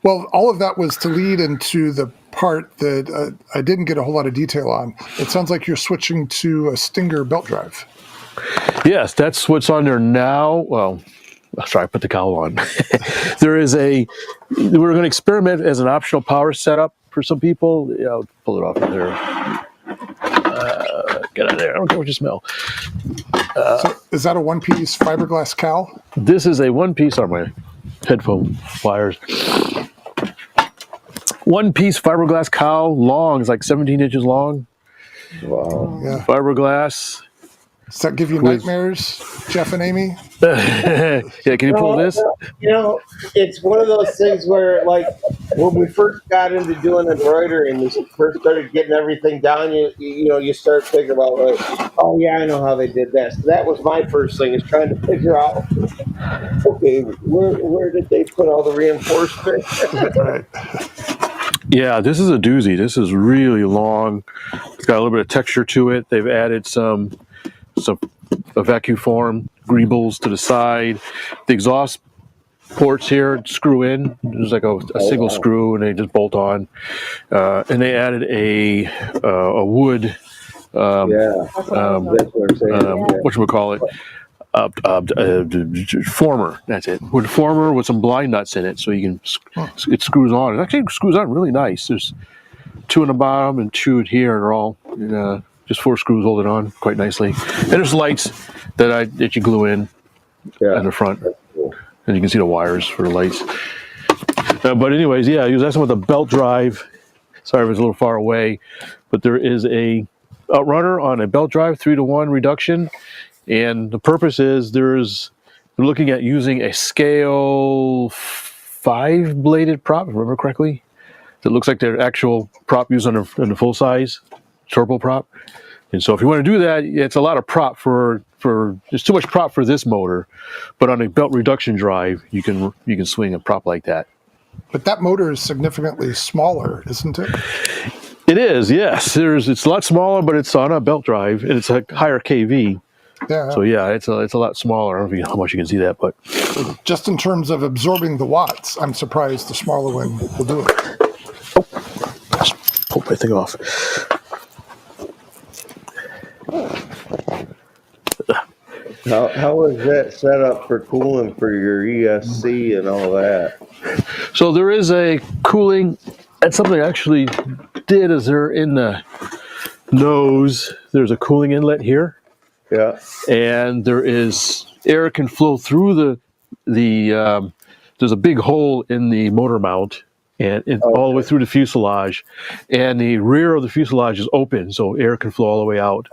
Well, all of that was to lead into the part that I didn't get a whole lot of detail on. It sounds like you're switching to a Stinger belt drive. Yes, that's what's on there now. Well, sorry, I put the cowl on. We're going to experiment as an optional power setup for some people. Yeah, I'll pull it off of there. Get out of there. I don't care what you smell. So is that a one-piece fiberglass cowl? This is a one-piece on my headphone wires. One-piece fiberglass cowl, long. It's like 17 inches long. Wow. Yeah. Fiberglass. Does that give you nightmares, Jeff and Amy? Yeah, can you pull this? It's one of those things where, like, when we first got into doing embroidery and we first started getting everything down, you start thinking about, like, oh yeah, I know how they did that. So that was my first thing, is trying to figure out, okay, where did they put all the reinforcement? Right. Yeah, this is a doozy. This is really long. It's got a little bit of texture to it. They've added a vacuum form greebles to the side. The exhaust ports here screw in. There's like a single screw, and they just bolt on. And they added a wood. That's what I'm saying. Whatchamacallit? Former. That's it. Wood former with some blind nuts in it, so you can. It screws on. It actually screws on really nice. There's 2 on the bottom and 2 in here, and they're all. Just 4 screws hold it on quite nicely. And there's lights that you glue in in the front. And you can see the wires for the lights. But anyways, yeah, he was asking about the belt drive. Sorry if it's a little far away. But there is a outrunner on a belt drive, 3-to-1 reduction. And the purpose is they're looking at using a scale 5-bladed prop, if I remember correctly. That looks like their actual prop used on the full size turbo prop. And so if you want to do that, it's a lot of prop for there's too much prop for this motor, but on a belt reduction drive, you can swing a prop like that. But that motor is significantly smaller, isn't it? It is, yes. It's a lot smaller, but it's on a belt drive, and it's a higher KV. Yeah. So yeah, it's a lot smaller. I don't know how much you can see that, but just in terms of absorbing the watts, I'm surprised the smaller one will do it. Oh, just pull my thing off. How is that set up for cooling for your ESC and all that? So there is a cooling. That's something I actually did. Is there in the nose? There's a cooling inlet here. Yeah. And there is air can flow through the. There's a big hole in the motor mount, and all the way through the fuselage, and the rear of the fuselage is open, so air can flow all the way out.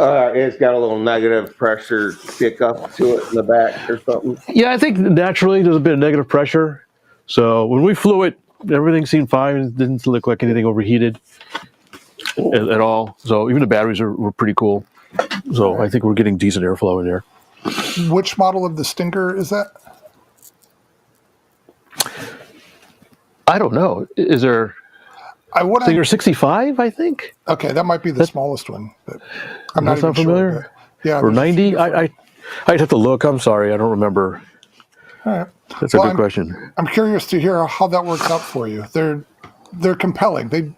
It's got a little negative pressure kick up to it in the back or something. Yeah, I think naturally there's a bit of negative pressure. So when we flew it, everything seemed fine. It didn't look like anything overheated at all. So even the batteries were pretty cool. So I think we're getting decent airflow in there. Which model of the Stinger is that? I don't know. Is there Stinger 65, I think? Okay, that might be the smallest one. But I'm not even familiar. Sure, yeah, or 90? I'd have to look. I'm sorry. I don't remember. All right. That's a good question. I'm curious to hear how that works out for you. They're compelling.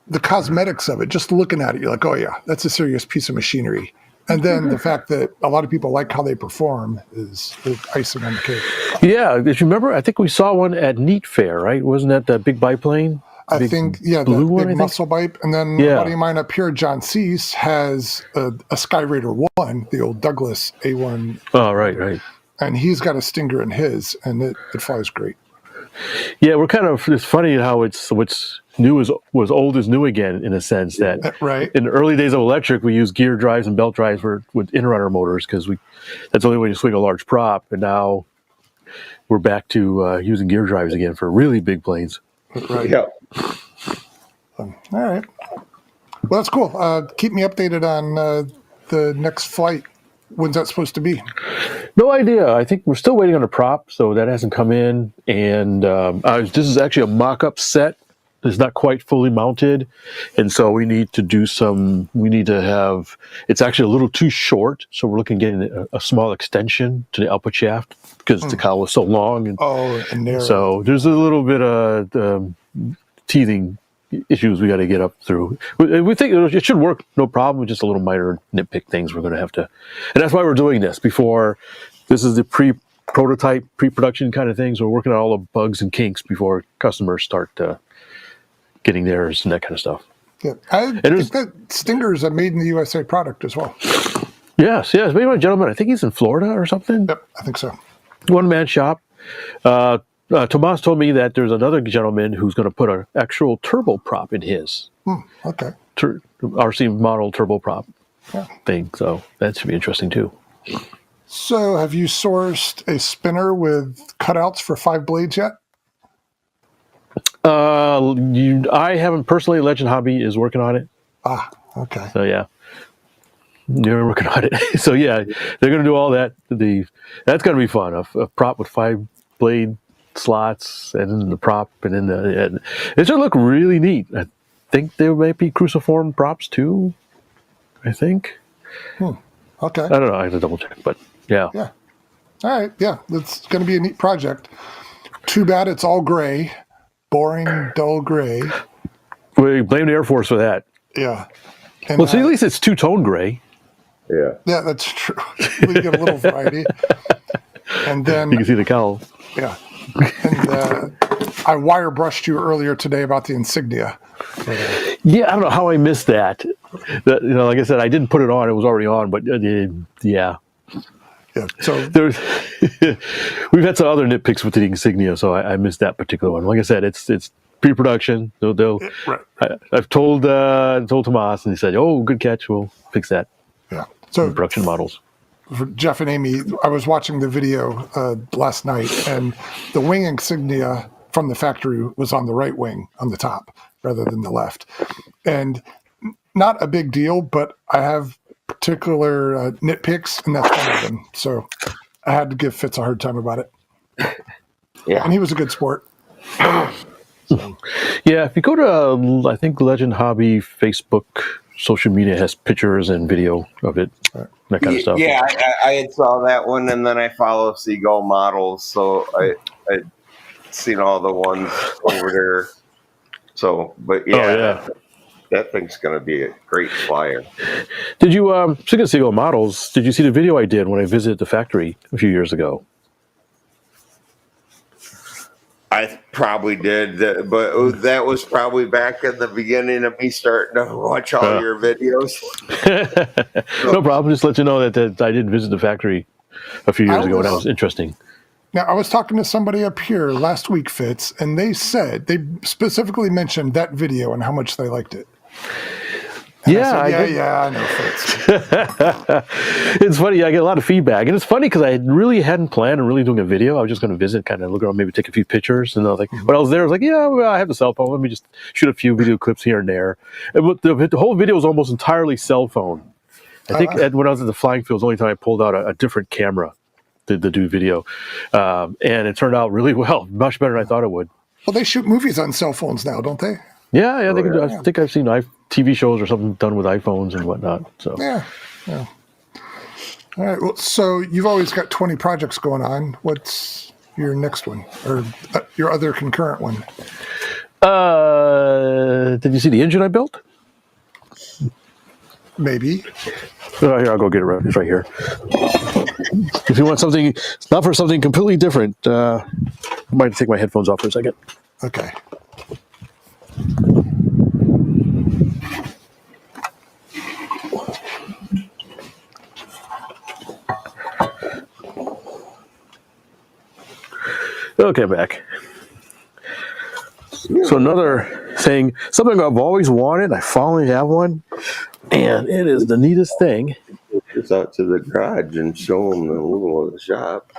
The cosmetics of it, just looking at it, you're like, oh yeah, that's a serious piece of machinery. And then the fact that a lot of people like how they perform is the icing on the cake. Yeah, if you remember, I think we saw one at Neat Fair, right? Wasn't that the big biplane? I think, yeah, the big muscle bipe. And then a buddy of mine up here, John Cease, has a Skyraider 1, the old Douglas A1. Oh, right. And he's got a Stinger in his, and it flies great. Yeah, it's funny how what's new was old is new again, in a sense that right. In the early days of electric, we used gear drives and belt drives with in-runner motors because that's the only way to swing a large prop. And now we're back to using gear drives again for really big planes. Right. Yeah. All right. Well, that's cool. Keep me updated on the next flight. When's that supposed to be? No idea. I think we're still waiting on a prop, so that hasn't come in. And this is actually a mock-up set It's not quite fully mounted, and so we need to have. It's actually a little too short, so we're looking at getting a small extension to the output shaft because the cowl is so long, and narrow. so there's a little bit of teething issues we got to get up through. We think it should work, no problem. Just a little minor nitpick things we're going to have to, and that's why we're doing this before. This is the prototype, pre-production kind of things. We're working on all the bugs and kinks before customers start getting theirs and that kind of stuff. Yeah, I think that Stinger is a made in the USA product as well. Yes. Maybe a gentleman. I think he's in Florida or something. Yep, I think so. One-man shop. Tomas told me that there's another gentleman who's going to put an actual turboprop in his. Okay. RC model turboprop thing. So that should be interesting too. So have you sourced a spinner with cutouts for 5 blades yet? I haven't personally. Legend Hobby is working on it. Okay. So yeah, they're working on it. So yeah, they're going to do all that. That's going to be fun. A prop with 5 blade slots, and then the prop, and then it should look really neat. I think there might be cruciform props too. I think. Okay. I don't know. I have to double check, but yeah. Yeah. All right. Yeah, it's going to be a neat project. Too bad it's all gray. Boring, dull gray. We blame the Air Force for that. Yeah. And, Well, see, at least it's two-tone gray. Yeah. Yeah, that's true. We get a little variety. And then You can see the cowl. yeah. And I wire brushed you earlier today about the insignia. Yeah, I don't know how I missed that. Like I said, I didn't put it on; it was already on. But yeah, Yeah. So there's we've had some other nitpicks with the insignia, so I missed that particular one. Like I said, it's pre-production. right. I've told Tomas, and he said, "Oh, good catch. We'll fix that." Yeah. So Production models. for Jeff and Amy, I was watching the video last night, and the wing insignia from the factory was on the right wing on the top rather than the left. And not a big deal, but I have particular nitpicks, and that's one of them. So I had to give Fitz a hard time about it. Yeah. And he was a good sport. Yeah, if you go to, I think Legend Hobby Facebook, social media has pictures and video of it, that kind of stuff. Yeah, I had saw that one, and then I follow Seagull Models, so I seen all the ones over there. So, but yeah, that thing's going to be a great flyer. Did you, speaking of Seagull Models, did you see the video I did when I visited the factory a few years ago? I probably did, but that was probably back in the beginning of me starting to watch all your videos. No problem. Just let you know that I did visit the factory a few years ago, and that was interesting. Now, I was talking to somebody up here last week, Fitz, and they said, they specifically mentioned that video and how much they liked it. And I know, Fitz. It's funny. I get a lot of feedback, and it's funny because I really hadn't planned on really doing a video. I was just going to visit, kind of look around, maybe take a few pictures. And I was like, when I was there, I was like, yeah, well, I have the cell phone. Let me just shoot a few video clips here and there. And the whole video was almost entirely cell phone. I think when I was at the flying field, was the only time I pulled out a different camera to do video, and it turned out really well, much better than I thought it would. Well, they shoot movies on cell phones now, don't they? Yeah, they can do. I think I've seen TV shows or something done with iPhones and whatnot. So yeah. All right. Well, so you've always got 20 projects going on. What's your next one, or your other concurrent one? Did you see the engine I built? Maybe. Oh, here, I'll go get it. It's right here. If you want something, not for something completely different, I might take my headphones off for a second. Okay. Okay, back. So another thing, something I've always wanted, I finally have one, and it is the neatest thing. Just out to the garage and show them the little of the shop.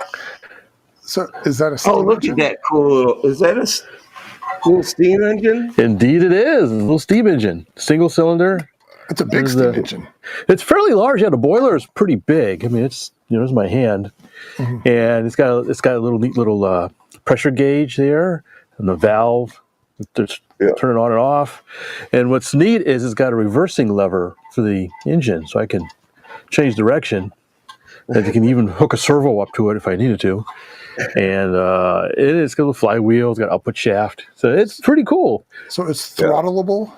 So is that a steam Look engine? at that cool! Is that a cool steam engine? Indeed it is. A little steam engine. Single cylinder. It's a big steam engine. It's fairly large. Yeah, the boiler is pretty big. I mean, it's it's my hand, and it's got a little neat little pressure gauge there, and the valve Just Yeah. turn it on and off. And what's neat is it's got a reversing lever for the engine, so I can change direction. And you can even hook a servo up to it if I needed to. And it's got a flywheel, it's got an output shaft. So it's pretty cool. So it's throttleable?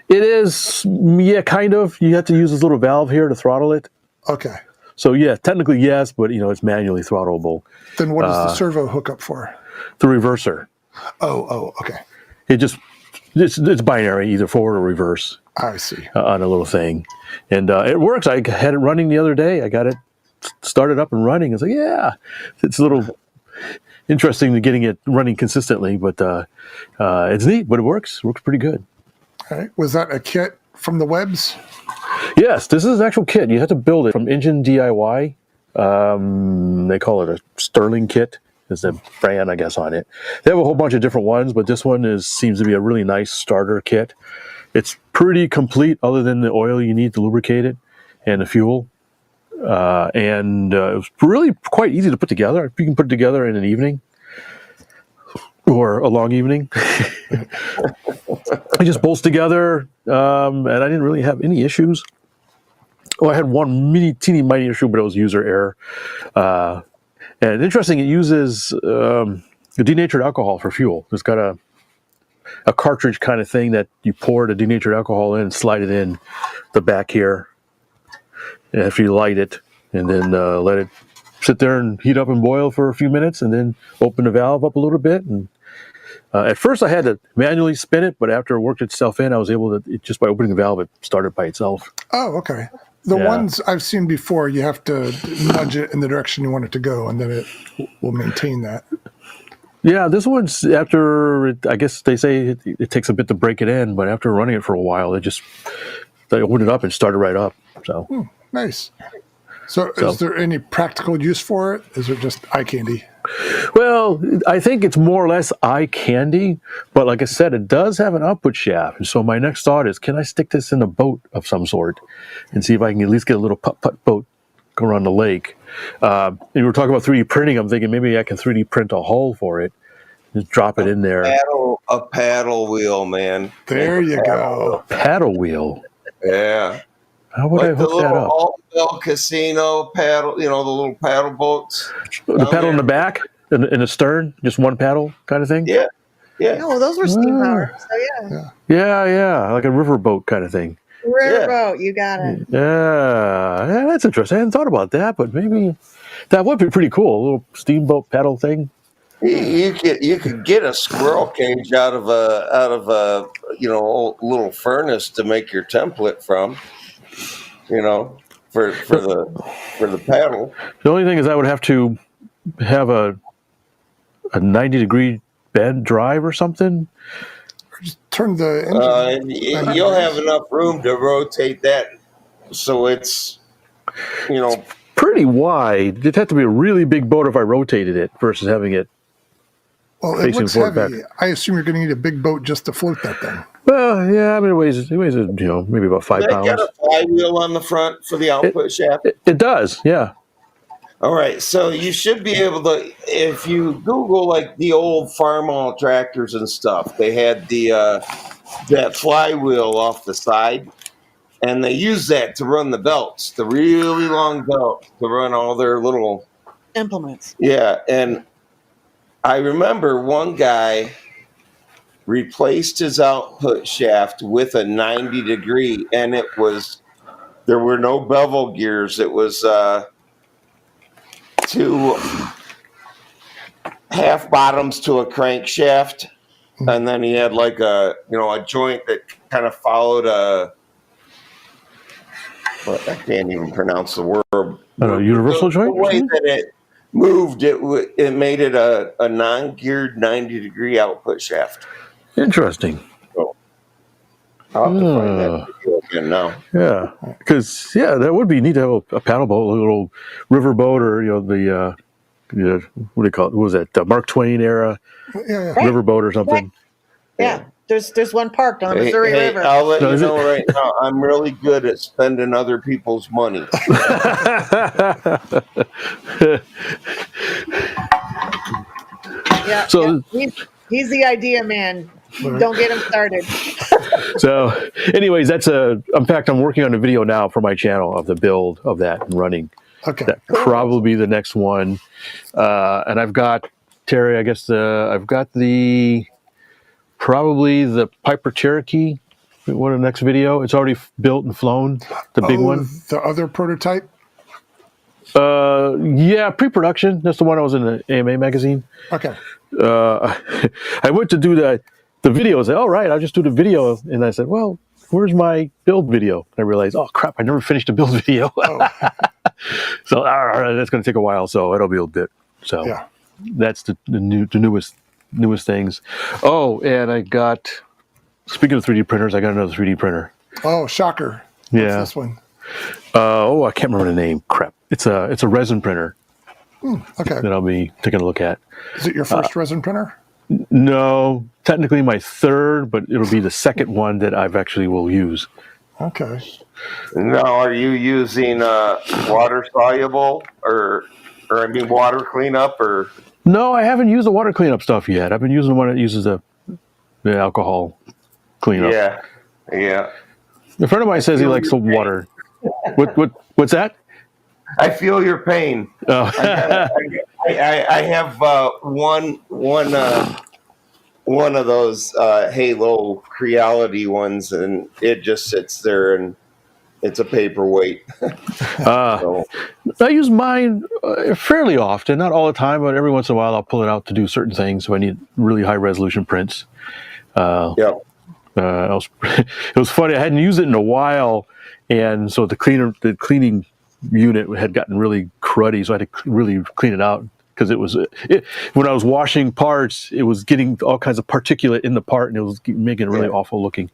It is, yeah, kind of. You have to use this little valve here to throttle it. Okay. So, yeah, technically, yes, but, it's manually throttleable. Then what is the servo hookup for? The reverser. Oh, okay. It's binary, either forward or reverse I see. on a little thing. And it works. I had it running the other day. I got it started up and running. It's like, yeah, it's a little interesting to getting it running consistently, but it's neat, but it works. It works pretty good. All right. Was that a kit from the webs? Yes, this is an actual kit. You have to build it from Engine DIY. They call it a Sterling kit. Is the brand, I guess, on it. They have a whole bunch of different ones, but this one seems to be a really nice starter kit. It's pretty complete, other than the oil you need to lubricate it and the fuel. And it was really quite easy to put together. You can put it together in an evening or a long evening. It just bolts together, and I didn't really have any issues. I had one teeny miny issue, but it was user error. And interesting, it uses denatured alcohol for fuel. It's got a cartridge kind of thing that you pour the denatured alcohol in and slide it in the back here after you light it, and then let it sit there and heat up and boil for a few minutes, and then open the valve up a little bit. And at first I had to manually spin it, but after it worked itself in, I was able to, just by opening the valve, it started by itself. Oh, okay. The ones I've seen before, you have to nudge it in the direction you want it to go, and then it will maintain that. Yeah, this one's I guess they say it takes a bit to break it in, but after running it for a while, they opened it up and started right up. So Nice. So is there any practical use for it? Is it just eye candy? Well, I think it's more or less eye candy, but like I said, it does have an output shaft. And so my next thought is, can I stick this in a boat of some sort and see if I can at least get a little putt-putt boat go around the lake? And we were talking about 3D printing. I'm thinking maybe I can 3D print a hull for it. Just drop it in there. A paddle wheel, man. There you go. Paddle wheel. Yeah. How would I hook that up? Altville Casino paddle, the little paddle boats. The paddle in the back, in the stern, just one paddle kind of thing? Yeah. Yeah. No, those were steam powered. So Yeah, like a river boat kind of thing. Riverboat, you got it. Yeah, that's interesting. I hadn't thought about that, but maybe that would be pretty cool. A little steamboat paddle thing. You could get a squirrel cage out of a little furnace to make your template from. For the paddle. The only thing is I would have to have a 90-degree bed drive or something. Just turn the engine. You'll have enough room to rotate that, so it's pretty wide. It'd have to be a really big boat if I rotated it versus having it. Well, it looks heavy. I assume you're going to need a big boat just to float that thing. Well, yeah, I mean, it weighs maybe about 5 pounds. Got a flywheel on the front for the output shaft? It does, yeah. All right, so you should be able to, if you Google like the old farm tractors and stuff, they had that flywheel off the side, and they use that to run the belts, the really long belts, to run all their little implements. Yeah, and I remember one guy replaced his output shaft with a 90-degree, and there were no bevel gears. It was 2 half bottoms to a crankshaft, and then he had like a joint that kind of followed I can't even pronounce the word. Universal joint? The way that it moved, it made it a non-geared 90-degree output shaft. Interesting. So I'll have to find that video again now. Yeah, because that would be neat to have a paddle boat, a little river boat, or the what do you call it? What was that? Mark Twain era river boat or something? Yeah. There's one parked on the Missouri River. I'll let you know right now, I'm really good at spending other people's money. Yeah. So He's the idea man. Right. Don't get him started. So, anyways, in fact, I'm working on a video now for my channel of the build of that and running. Okay. That probably be the next one. And I've got, Terry, I guess I've got probably the Piper Cherokee. One of the next video. It's already built and flown. The big one. The other prototype? Yeah, pre-production. That's the one I was in the AMA magazine. Okay. I went to do the video. I said, all right, I'll just do the video. And I said, well, where's my build video? And I realized, oh crap, I never finished the build video. Oh. So that's going to take a while. So it'll be a bit. So Yeah. that's the newest things. Oh, and I got, speaking of 3D printers, I got another 3D printer. Oh, shocker. Yeah. What's this one? I can't remember the name. Crap. It's a resin printer Okay. that I'll be taking a look at. Is it your first resin printer? No, technically my third, but it'll be the second one that I've actually will use. Okay. Now, are you using water soluble or I mean water cleanup or? No, I haven't used the water cleanup stuff yet. I've been using the one that uses the alcohol cleanup. Yeah. A friend of mine says he likes the water. What's that? I feel your pain. Oh. I have one of those Halo Creality ones, and it just sits there, and it's a paperweight. So, I use mine fairly often, not all the time, but every once in a while I'll pull it out to do certain things. So I need really high resolution prints. yeah. It was funny. I hadn't used it in a while, and so the cleaning unit had gotten really cruddy, so I had to really clean it out because when I was washing parts, it was getting all kinds of particulate in the part, and it was making it really awful looking.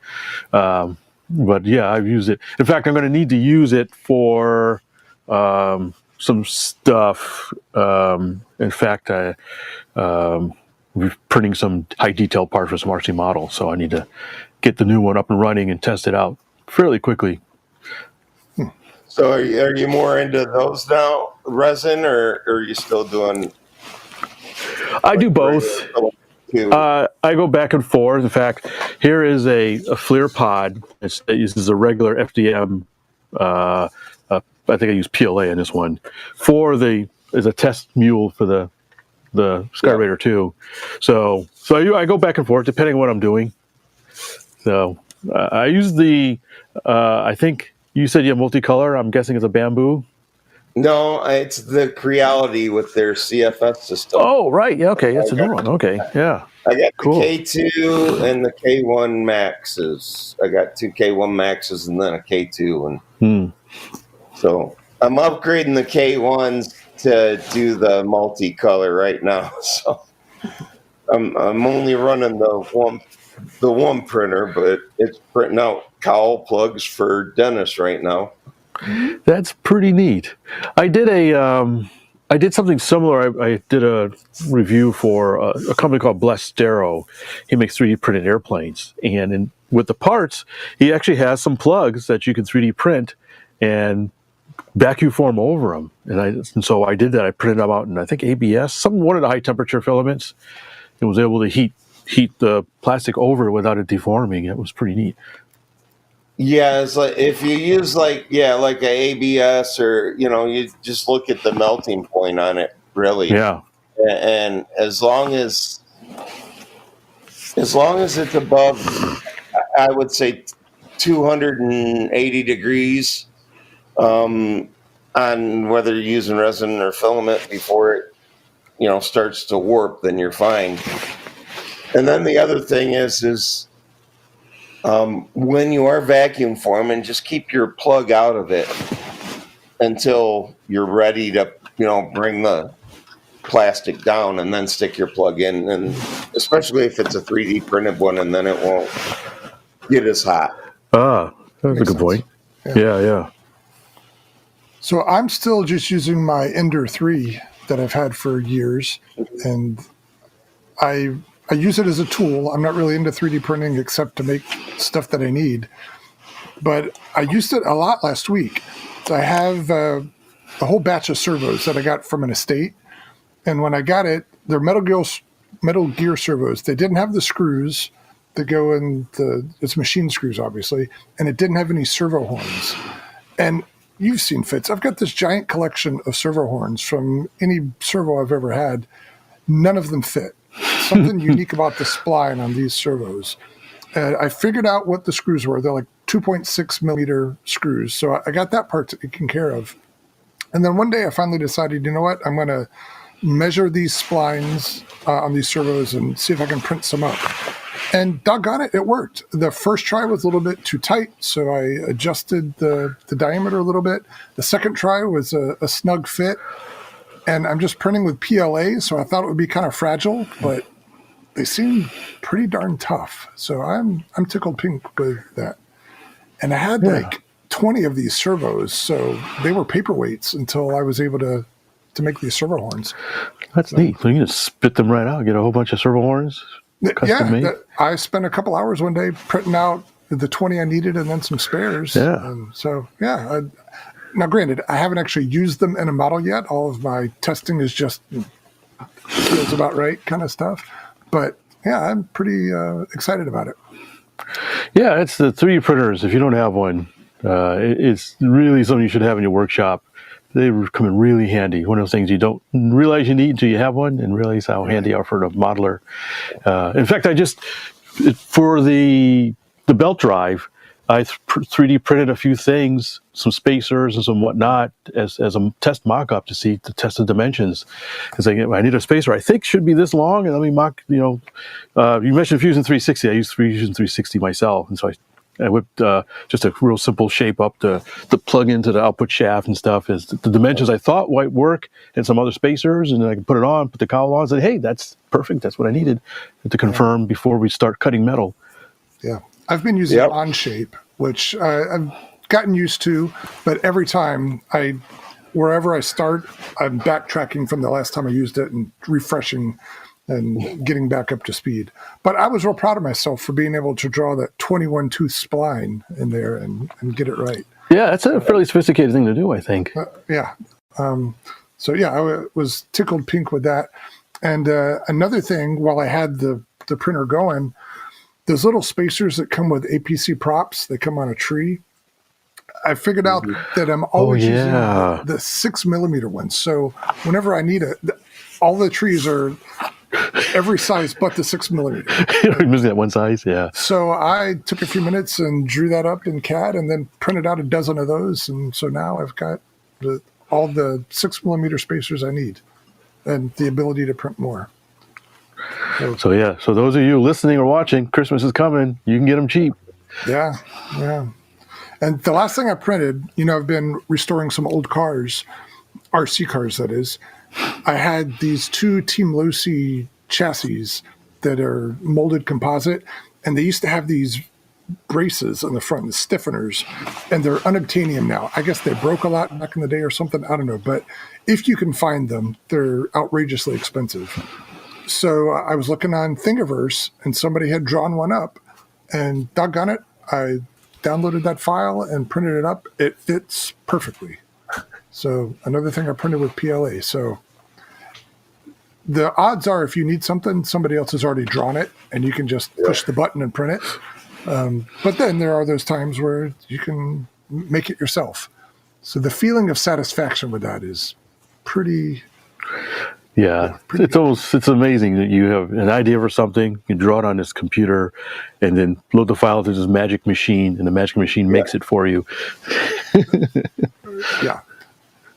But yeah, I've used it. In fact, I'm going to need to use it for some stuff. In fact, we're printing some high detail parts for some RC models, so I need to get the new one up and running and test it out fairly quickly. So are you more into those now, resin, or are you still doing? I do both. I go back and forth. In fact, here is a FLIR pod. It uses a regular FDM. I think I use PLA in this one as a test mule for the Skyraider 2. So I go back and forth depending on what I'm doing. So I use I think you said you have multicolor. I'm guessing it's a bamboo. No, it's the Creality with their CFS system. Oh, right. Yeah. Okay. That's a new one. Okay. Yeah. I got Cool. the K2 and the K1 Maxes. I got two K1 Maxes and then a K2. And so I'm upgrading the K1s to do the multicolor right now. So I'm only running the one printer, but it's printing out cowl plugs for dentists right now. That's pretty neat. I did something similar. I did a review for a company called Blestero. He makes 3D printed airplanes, and with the parts, he actually has some plugs that you can 3D print and vacuum form over them. And so I did that. I printed them out in, I think, ABS, one of the high temperature filaments, and was able to heat the plastic over without it deforming. It was pretty neat. Yeah, it's like if you use like a ABS, or you just look at the melting point on it, really. Yeah. And as long as it's above, I would say 280 degrees, on whether you're using resin or filament before it starts to warp, then you're fine. And then the other thing is when you are vacuum forming, just keep your plug out of it until you're ready to, bring the plastic down, and then stick your plug in. And especially if it's a 3D printed one, and then it won't get as hot. That's a good sense. point. Yeah. So I'm still just using my Ender 3 that I've had for years, and I use it as a tool. I'm not really into 3D printing except to make stuff that I need. But I used it a lot last week. So I have a whole batch of servos that I got from an estate. And when I got it, they're Metal metal gear servos. They didn't have the screws that go in it's machine screws, obviously, and it didn't have any servo horns. And you've seen Fitz. I've got this giant collection of servo horns from any servo I've ever had. None of them fit. Something unique about the spline on these servos. And I figured out what the screws were. They're like 2.6 millimeter screws. So I got that part taken care of. And then one day I finally decided, you know what? I'm going to measure these splines on these servos and see if I can print some up. And doggone it, it worked. The first try was a little bit too tight, so I adjusted the diameter a little bit. The second try was a snug fit. And I'm just printing with PLA, so I thought it would be kind of fragile, but they seem pretty darn tough. So I'm tickled pink with that. And I had like 20 of these servos, so they were paperweights until I was able to make these servo horns. That's neat. So you can just spit them right out, get a whole bunch of servo horns, custom made. I spent a couple hours one day printing out the 20 I needed and then some spares. Yeah. And so, now, granted, I haven't actually used them in a model yet. All of my testing is just feels about right kind of stuff. But yeah, I'm pretty excited about it. Yeah, it's the 3D printers. If you don't have one, it's really something you should have in your workshop. They come in really handy. One of those things you don't realize you need until you have one, and realize how handy they are for a modeler. In fact, for the belt drive, I 3D printed a few things, some spacers and some whatnot, as a test mock-up to test the dimensions. Because I need a spacer I think should be this long, and let me mock. You mentioned Fusion 360. I use Fusion 360 myself, and so I whipped just a real simple shape up to plug into the output shaft and stuff. As the dimensions I thought might work, and some other spacers, and then I can put it on, put the cowl on, and say, hey, that's perfect. That's what I needed to confirm before we start cutting metal. Yeah. I've been using Onshape, which I've gotten used to, but every time wherever I start, I'm backtracking from the last time I used it and refreshing and getting back up to speed. But I was real proud of myself for being able to draw that 21 tooth spline in there and get it right. Yeah, that's a fairly sophisticated thing to do, I think. I was tickled pink with that. And another thing, while I had the printer going, those little spacers that come with APC props, they come on a tree. I figured out that I'm always using the 6 millimeter ones. So whenever I need it, all the trees are every size but the 6 millimeter. You're missing that one size, yeah. So I took a few minutes and drew that up in CAD and then printed out a dozen of those. And so now I've got all the 6 millimeter spacers I need and the ability to print more. So those of you listening or watching, Christmas is coming. You can get them cheap. Yeah. And the last thing I printed, I've been restoring some old cars, RC cars, that is. I had these 2 Team Losi chassis that are molded composite, and they used to have these braces on the front, the stiffeners, and they're unobtainium now. I guess they broke a lot back in the day or something. I don't know. But if you can find them, they're outrageously expensive. So I was looking on Thingiverse, and somebody had drawn one up, and doggone it, I downloaded that file and printed it up. It fits perfectly. So another thing I printed with PLA. So the odds are if you need something, somebody else has already drawn it, and you can just push the button and print it. But then there are those times where you can make it yourself. So the feeling of satisfaction with that is pretty... Yeah, it's amazing that you have an idea for something, you draw it on this computer, and then load the file to this magic machine, and the magic machine makes it for you.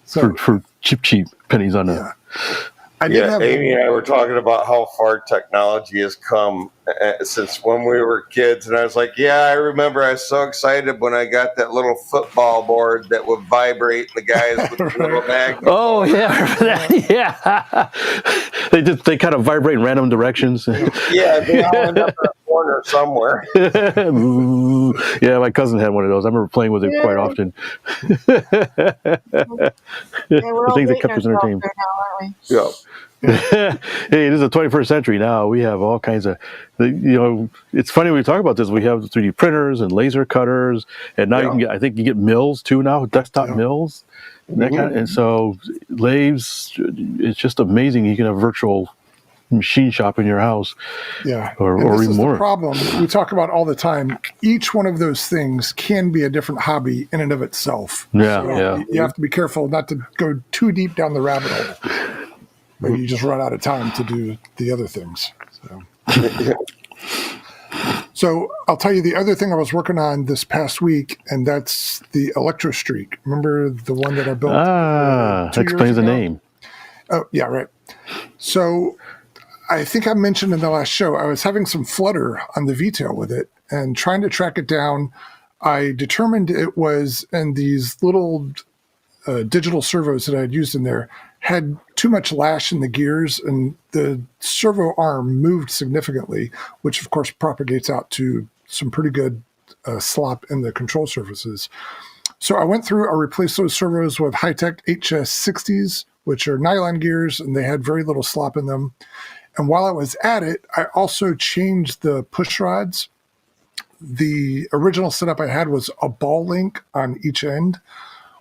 So for cheap pennies on a... Amy and I were talking about how far technology has come since when we were kids, and I was like, I remember I was so excited when I got that little football board that would vibrate the guys with the little magnet. Oh, yeah, that, yeah. They kind of vibrate in random directions. Yeah, they all end up in a corner somewhere. Yeah, my cousin had one of those. I remember playing with it quite often. The things that kept us entertained. Hey, it is the 21st century now. We have all kinds of, it's funny when we talk about this. We have 3D printers and laser cutters, and now you can get mills too now, desktop mills, and that kind of, and so lathes. It's just amazing. You can have virtual machine shop in your house. Yeah. Or and this even is more. the problem we talk about all the time. Each one of those things can be a different hobby in and of itself. Yeah, So yeah. you have to be careful not to go too deep down the rabbit hole. Or you just run out of time to do the other things. So I'll tell you the other thing I was working on this past week, and that's the Electro Streak. Remember the one that I built? 2 years explains the ago? name. Oh, yeah, right. So I think I mentioned in the last show, I was having some flutter on the V-tail with it and trying to track it down. I determined it was in these little digital servos that I had used in there had too much lash in the gears, and the servo arm moved significantly, which of course propagates out to some pretty good slop in the control surfaces. So I went through, I replaced those servos with high-tech HS60s, which are nylon gears, and they had very little slop in them. And while I was at it, I also changed the push rods. The original setup I had was a ball link on each end,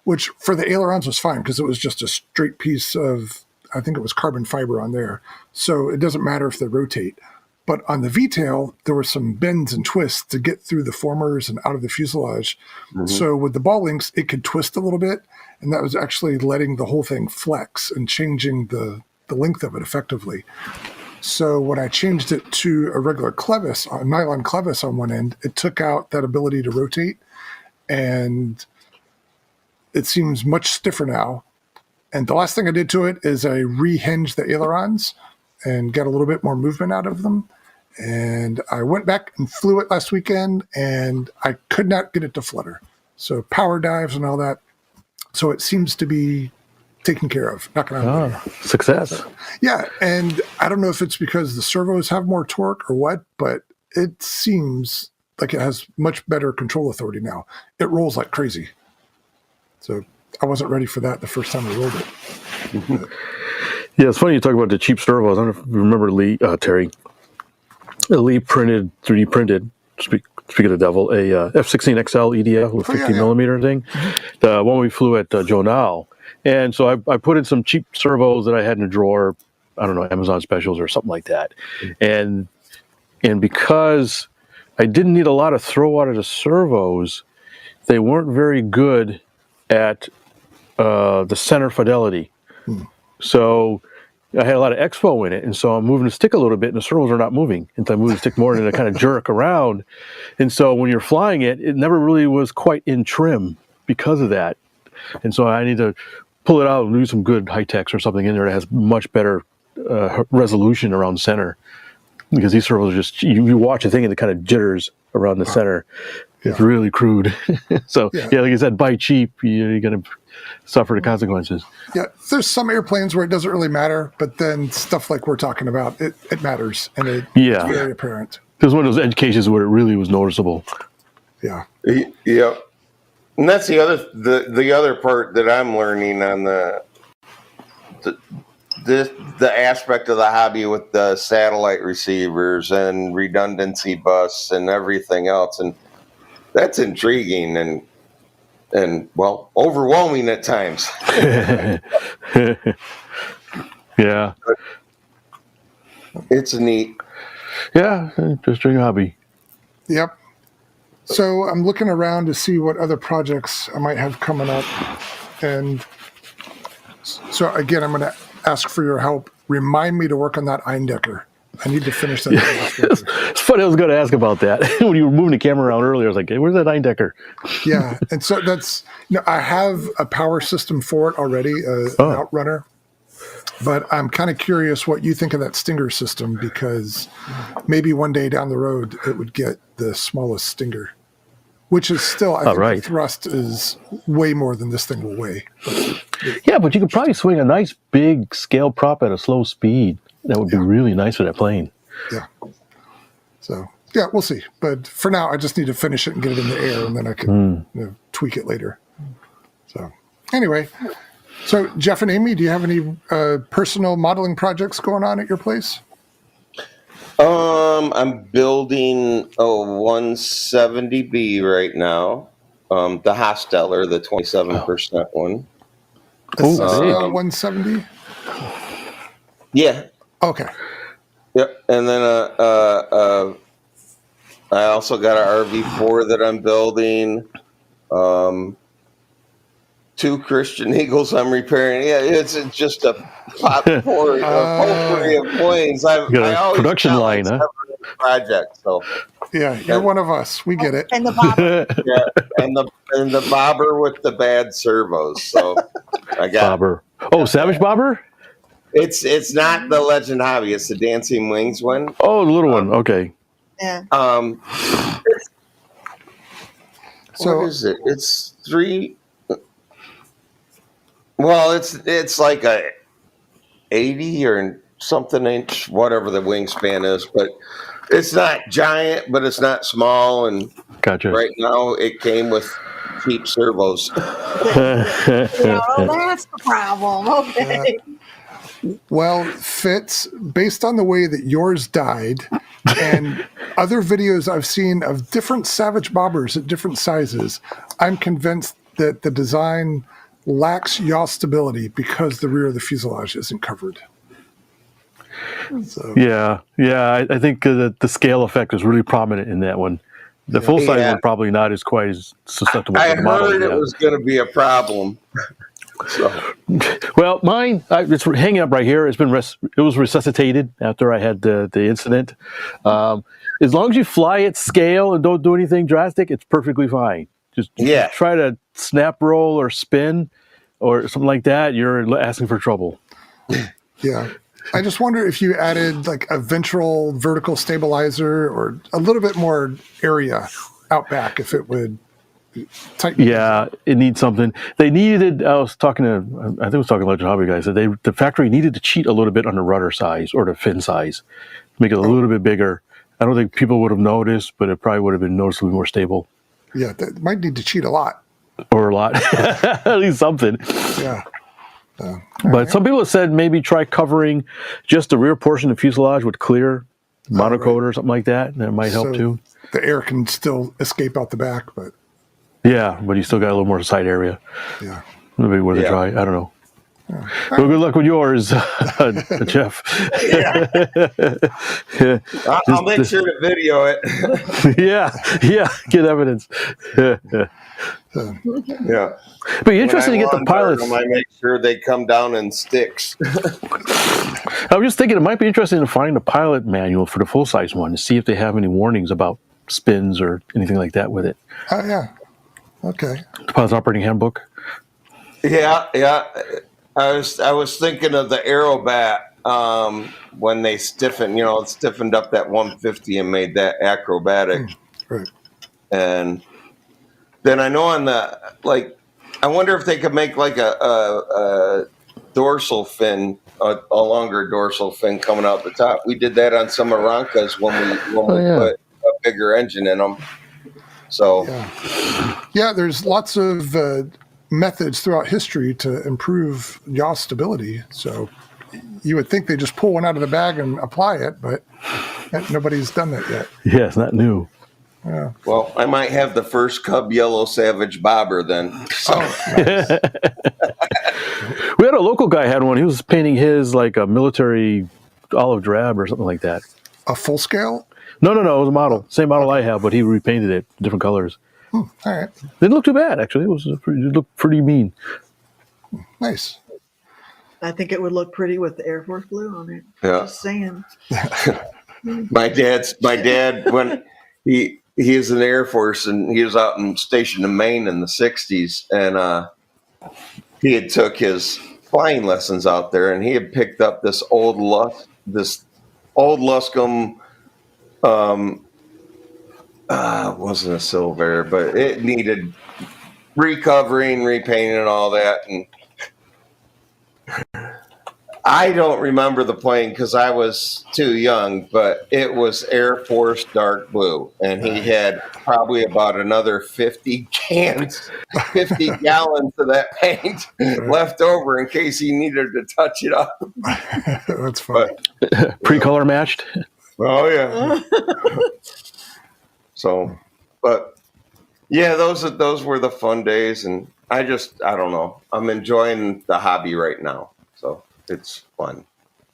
which for the ailerons was fine because it was just a straight piece of, I think it was carbon fiber on there. So it doesn't matter if they rotate. But on the V-tail, there were some bends and twists to get through the formers and out of the fuselage. Mm-hmm. So with the ball links, it could twist a little bit. And that was actually letting the whole thing flex and changing the length of it effectively. So when I changed it to a regular clevis, a nylon clevis on one end, it took out that ability to rotate. And it seems much stiffer now. And the last thing I did to it is I rehinged the ailerons and got a little bit more movement out of them. And I went back and flew it last weekend, and I could not get it to flutter. So power dives and all that. So it seems to be taken care of. Success. So, yeah, and I don't know if it's because the servos have more torque or what, but it seems like it has much better control authority now. It rolls like crazy. So I wasn't ready for that the first time I rolled it. Yeah, it's funny you talk about the cheap servos. I don't know if you remember Lee, Terry. Lee 3D printed, speak of the devil, a F-16 XL EDF with 50 millimeter thing. The one we flew at Jonal. And so I put in some cheap servos that I had in a drawer, I don't know, Amazon specials or something like that. And because I didn't need a lot of throw out of the servos, they weren't very good at the center fidelity. So I had a lot of expo in it, and so I'm moving the stick a little bit, and the servos are not moving. And so I move the stick more, and it kind of jerk around. And so when you're flying it, it never really was quite in trim because of that. And so I need to pull it out and do some good high-techs or something in there that has much better resolution around center. Because these servos are just, you watch a thing and it kind of jitters around the center. It's really crude. So, like I said, buy cheap, you're going to suffer the consequences. Yeah, there's some airplanes where it doesn't really matter, but then stuff like we're talking about, it matters, and it's very apparent. There's one of those edge cases where it really was noticeable. Yeah. Yep. And that's the other part that I'm learning on the aspect of the hobby with the satellite receivers and redundancy bus and everything else, and that's intriguing and well, overwhelming at times. Yeah, it's neat. Yeah, just doing a hobby. Yep. So I'm looking around to see what other projects I might have coming up, and so again, I'm going to ask for your help. Remind me to work on that Eindecker. I need to finish that. It's funny, I was going to ask about that. When you were moving the camera around earlier, I was like, hey, where's that Eindecker? Yeah, and so that's, I have a power system for it already, an Outrunner. But I'm kind of curious what you think of that Stinger system, because maybe one day down the road it would get the smallest Stinger, which is still, I think the thrust is way more than this thing will weigh. Yeah, but you could probably swing a nice big scale prop at a slow speed. That would be really nice for that plane. Yeah. So, yeah, we'll see. But for now, I just need to finish it and get it in the air, and then I can tweak it later. So, anyway. So, Jeff and Amy, do you have any personal modeling projects going on at your place? I'm building a 170B right now. The Hosteller, the 27% one. The 170? Yeah. Okay. Yep. And then I also got an RV4 that I'm building. 2 Christian Eagles I'm repairing. Yeah, it's just a potpourri of planes. You got I a always production got line, like huh? 7 projects. So Yeah, you're one of us. We get it. And the bobber. yeah, and the bobber with the bad servos. So I got Bobber. Oh, Savage Bobber? it's not the Legend Hobby. It's the Dancing Wings one. Oh, the little one. Okay. Yeah. So What is it? It's 3. Well, it's like a 80 or something inch, whatever the wingspan is, but it's not giant, but it's not small. And Gotcha. right now, it came with cheap servos. Yeah, well, that's the problem. Okay. Well, Fitz, based on the way that yours died and other videos I've seen of different Savage Bobbers at different sizes, I'm convinced that the design lacks yaw stability because the rear of the fuselage isn't covered. So, Yeah. I think that the scale effect is really prominent in that one. The full size Yeah. one probably not as quite as susceptible I to the model. heard it was going to be a problem. So, Well, mine it's hanging up right here. It was resuscitated after I had the incident. As long as you fly at scale and don't do anything drastic, it's perfectly fine. Just try to snap roll or spin or something like that. You're asking for trouble. yeah. I just wonder if you added like a ventral vertical stabilizer or a little bit more area out back, if it would tighten. Yeah, it needs something. They needed. I was talking to. I think I was talking to Legend Hobby guys. That the factory needed to cheat a little bit on the rudder size or the fin size, make it a little bit bigger. I don't think people would have noticed, but it probably would have been noticeably more stable. Yeah, that might need to cheat a lot. Or a lot, at least something. Yeah. But some people have said maybe try covering just the rear portion of the fuselage with clear monocoat or something like that. That might help So too. the air can still escape out the back, but Yeah, but you still got a little more side area. yeah. Maybe worth a try. I don't know. Well, good luck with yours, Jeff. I'll make sure to video it. yeah, get evidence. Yeah. Be interesting to get the pilots. I make sure they come down in sticks. I was just thinking it might be interesting to find a pilot manual for the full size one to see if they have any warnings about spins or anything like that with it. Oh, yeah. Okay. The pilot's operating handbook. Yeah. I was thinking of the Aerobat when they stiffened, it stiffened up that 150 and made that acrobatic. Right. And then I know on the, I wonder if they could make like a dorsal fin, a longer dorsal fin coming out the top. We did that on some Arancas when we put a bigger engine in them. So yeah, there's lots of methods throughout history to improve yaw stability. So you would think they just pull one out of the bag and apply it, but nobody's done that yet. Yeah, it's not new. Yeah. Well, I might have the first Cub Yellow Savage Bobber then. So. Nice. We had a local guy had one. He was painting his like a military olive drab or something like that. A full scale? No, it was a model. Same model I have, but he repainted it different colors. All right. Didn't look too bad, actually. It looked pretty mean. Nice. I think it would look pretty with the Air Force blue on it. Yeah. Just saying. My dad, when he is in the Air Force and he was out and stationed in Maine in the 60s, and he had took his flying lessons out there, and he had picked up this old Luscombe, wasn't a silver, but it needed recovering, repainting, and all that. And I don't remember the plane because I was too young, but it was Air Force dark blue, and he had probably about another 50 gallons of that paint left over in case he needed to touch it up. That's fun. Pre-color matched. Oh yeah. So, but yeah, those were the fun days, and I don't know. I'm enjoying the hobby right now, so it's fun.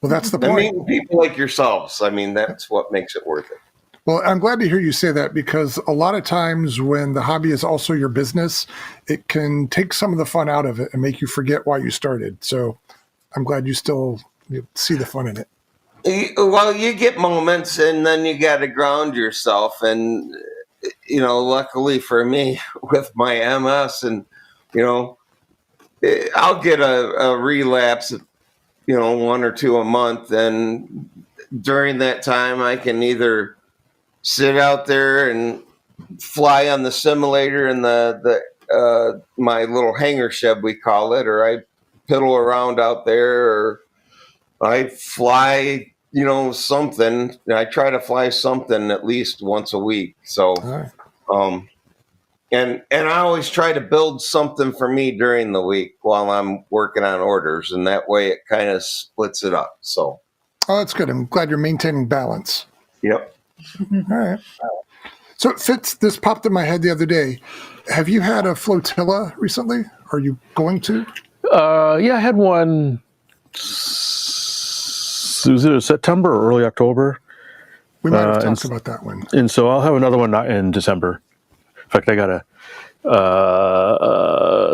Well, that's the And point. meeting people like yourselves. I mean, that's what makes it worth it. Well, I'm glad to hear you say that, because a lot of times when the hobby is also your business, it can take some of the fun out of it and make you forget why you started. So I'm glad you still see the fun in it. Well, you get moments, and then you got to ground yourself. And luckily for me, with my MS, and I'll get a relapse, 1 or 2 a month, and during that time, I can either sit out there and fly on the simulator in the my little hangar shed, we call it, or I piddle around out there, or I fly, something. I try to fly something at least once a week. So, All right. and I always try to build something for me during the week while I'm working on orders, and that way it kind of splits it up. So, Oh, that's good. I'm glad you're maintaining balance. yep. All right. So, Fitz, this popped in my head the other day. Have you had a flotilla recently? Are you going to? Yeah, I had one. Was it September or early October? We might have talked about that one. And so I'll have another one in December. In fact, I gotta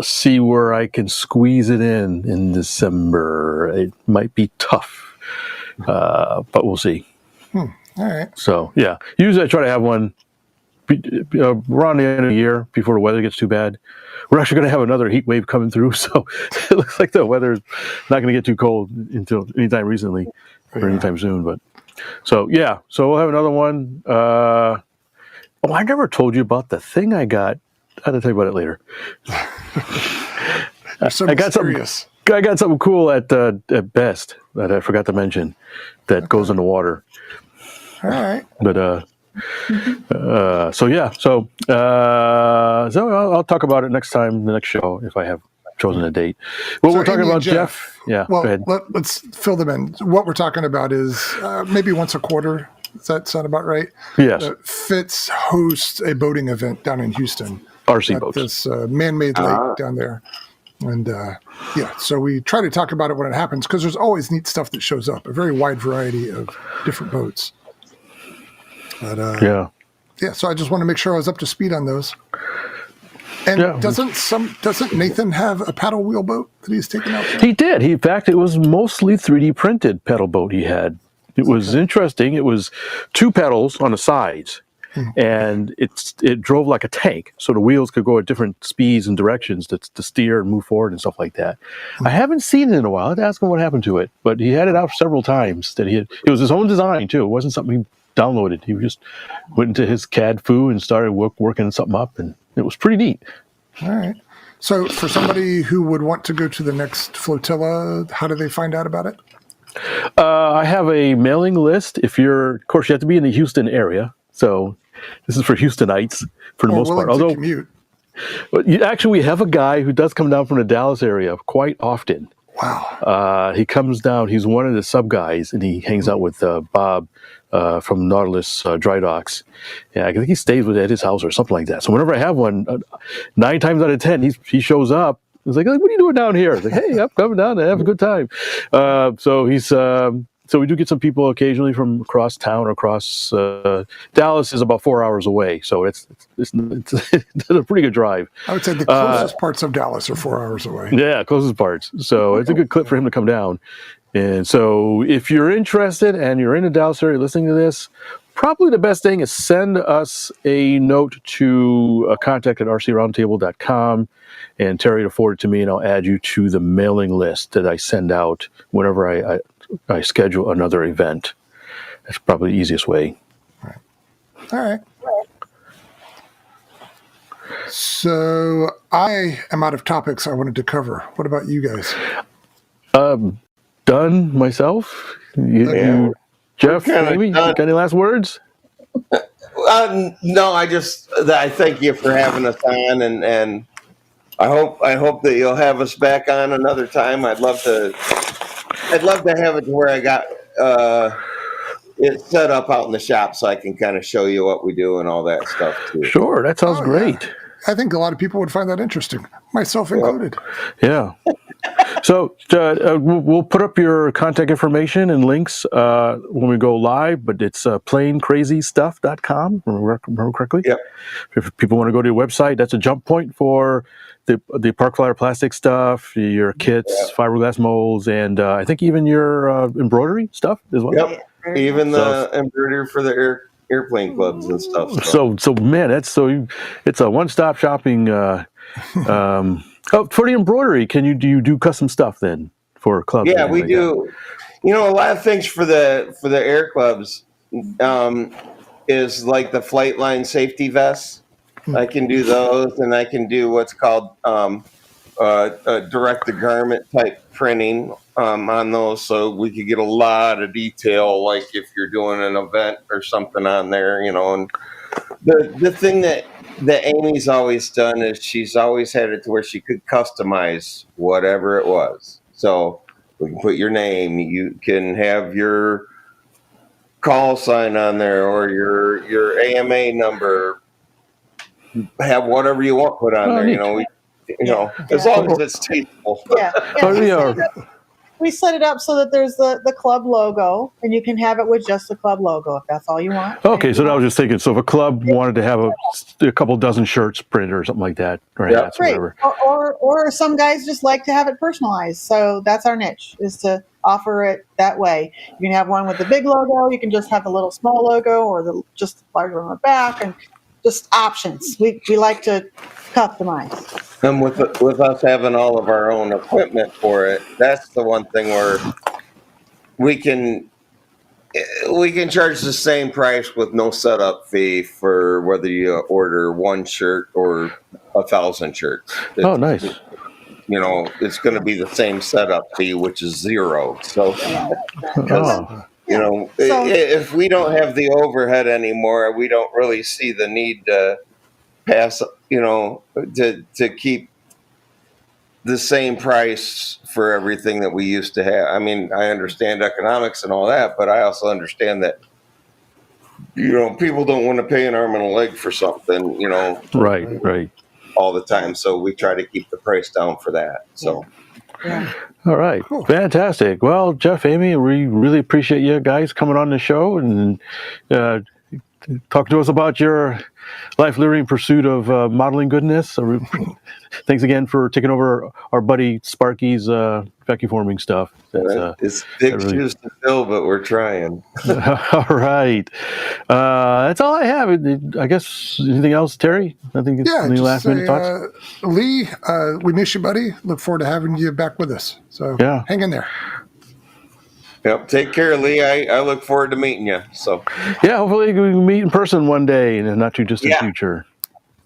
see where I can squeeze it in December. It might be tough, but we'll see. All right. So yeah, usually I try to have one around the end of the year before the weather gets too bad. We're actually going to have another heat wave coming through, so it looks like the weather's not going to get too cold until anytime recently or anytime soon. But so yeah, so we'll have another one. I never told you about the thing I got. I have to tell you about it later. You're so mysterious. I got something cool at Best that I forgot to mention that goes in the water. All right. But so I'll talk about it next time, the next show, if I have chosen a date. What we're talking Amy about, and Jeff? Yeah, Well, go ahead. let's fill them in. What we're talking about is maybe once a quarter. Does that sound about right? Yes. Fitz hosts a boating event down in Houston. RC at boats. This man-made lake down there. And so we try to talk about it when it happens, because there's always neat stuff that shows up, a very wide variety of different boats. But, so I just want to make sure I was up to speed on those. And doesn't Nathan have a paddle wheel boat that he's taken out there? He did. In fact, it was mostly 3D printed pedal boat he had. It was interesting. It was 2 pedals on the sides, and it drove like a tank, so the wheels could go at different speeds and directions to steer and move forward and stuff like that. I haven't seen it in a while. I had to ask him what happened to it, but he had it out several times. It was his own design too. It wasn't something he downloaded. He just went into his CAD foo and started working something up, and it was pretty neat. All right. So for somebody who would want to go to the next flotilla, how do they find out about it? I have a mailing list. Of course, you have to be in the Houston area. So this is for Houstonites for the most part. Although, commute. We have a guy who does come down from the Dallas area quite often. Wow. He comes down. He's one of the sub guys, and he hangs out with Bob from Nautilus Dry Docks. Yeah, I think he stays at his house or something like that. So whenever I have one, 9 times out of 10, he shows up. He's like, what are you doing down here? It's like, hey, I'm coming down to have a good time. So we do get some people occasionally from across town or across. Dallas is about 4 hours away, so it's a pretty good drive. I would say the closest parts of Dallas are 4 hours away. Yeah, closest parts. So it's a good clip for him to come down. And so if you're interested and you're in the Dallas area listening to this, probably the best thing is send us a note to contact at rcroundtable.com, and Terry will forward it to me, and I'll add you to the mailing list that I send out whenever I schedule another event. That's probably the easiest way. All right. So I am out of topics I wanted to cover. What about you guys? Done myself. You Jeff, Amy, got any last words? No, I thank you for having us on, and I hope that you'll have us back on another time. I'd love to have it to where I got it set up out in the shop so I can kind of show you what we do and all that stuff too. Sure, that sounds great. Yeah. I think a lot of people would find that interesting, myself included. Yeah. So we'll put up your contact information and links when we go live, but it's plainCrazyStuff.com, remember correctly? Yep. If people want to go to your website, that's a jump point for the Park Flyer plastic stuff, your kits, fiberglass molds, and I think even your embroidery stuff as well. Yep. Even the embroidery for the airplane clubs and stuff. So man, it's a one-stop shopping. For the embroidery, do you do custom stuff then for clubs? Yeah, we do. You know, a lot of things for the air clubs is like the flight line safety vests. I can do those, and I can do what's called direct to garment type printing on those, so we could get a lot of detail, like if you're doing an event or something on there, you know. And the thing that Amy's always done is she's always had it to where she could customize whatever it was. So we can put your name, you can have your call sign on there, or your AMA number, have whatever you want put on there. You know, as long as it's tasteful. We set it up so that there's the club logo, and you can have it with just the club logo if that's all you want. Okay, so I was just thinking, so if a club wanted to have a couple dozen shirts printed or something like that, or hats, whatever. Or some guys just like to have it personalized. So that's our niche, is to offer it that way. You can have one with the big logo. You can just have the little small logo, or just the larger on the back, and just options. We like to customize. And with us having all of our own equipment for it, that's the one thing where we can charge the same price with no setup fee for whether you order one shirt or 1,000 shirts. Nice. You know, it's going to be the same setup fee, which is zero. So, you know, if we don't have the overhead anymore, we don't really see the need to pass, you know, to keep the same price for everything that we used to have. I mean, I understand economics and all that, but I also understand that, you know, people don't want to pay an arm and a leg for something, you know. Right. All the time. So we try to keep the price down for that. So. Yeah. All right. Cool. Fantastic. Well, Jeff, Amy, we really appreciate you guys coming on the show and talking to us about your life-living pursuit of modeling goodness. So thanks again for taking over our buddy Sparky's vacuum forming stuff. It's big shoes to fill, but we're trying. All right. That's all I have. I guess anything else, Terry? I think it's any last minute thoughts. Lee, we miss you, buddy. Look forward to having you back with us. So hang in there. Yep. Take care, Lee. I look forward to meeting you. So hopefully we can meet in person one day in the not too distant future.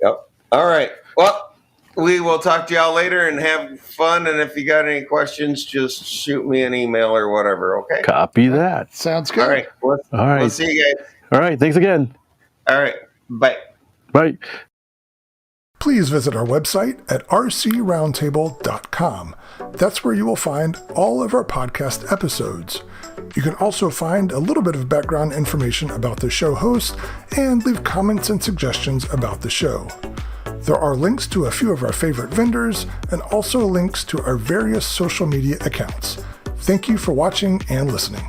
Yep. All right. Well, we will talk to y'all later and have fun. And if you got any questions, just shoot me an email or whatever. Okay. Copy that. Sounds good. All right. We'll see you guys. All right. Thanks again. All right. Bye. Bye. Please visit our website at rcroundtable.com. That's where you will find all of our podcast episodes. You can also find a little bit of background information about the show host and leave comments and suggestions about the show. There are links to a few of our favorite vendors and also links to our various social media accounts. Thank you for watching and listening.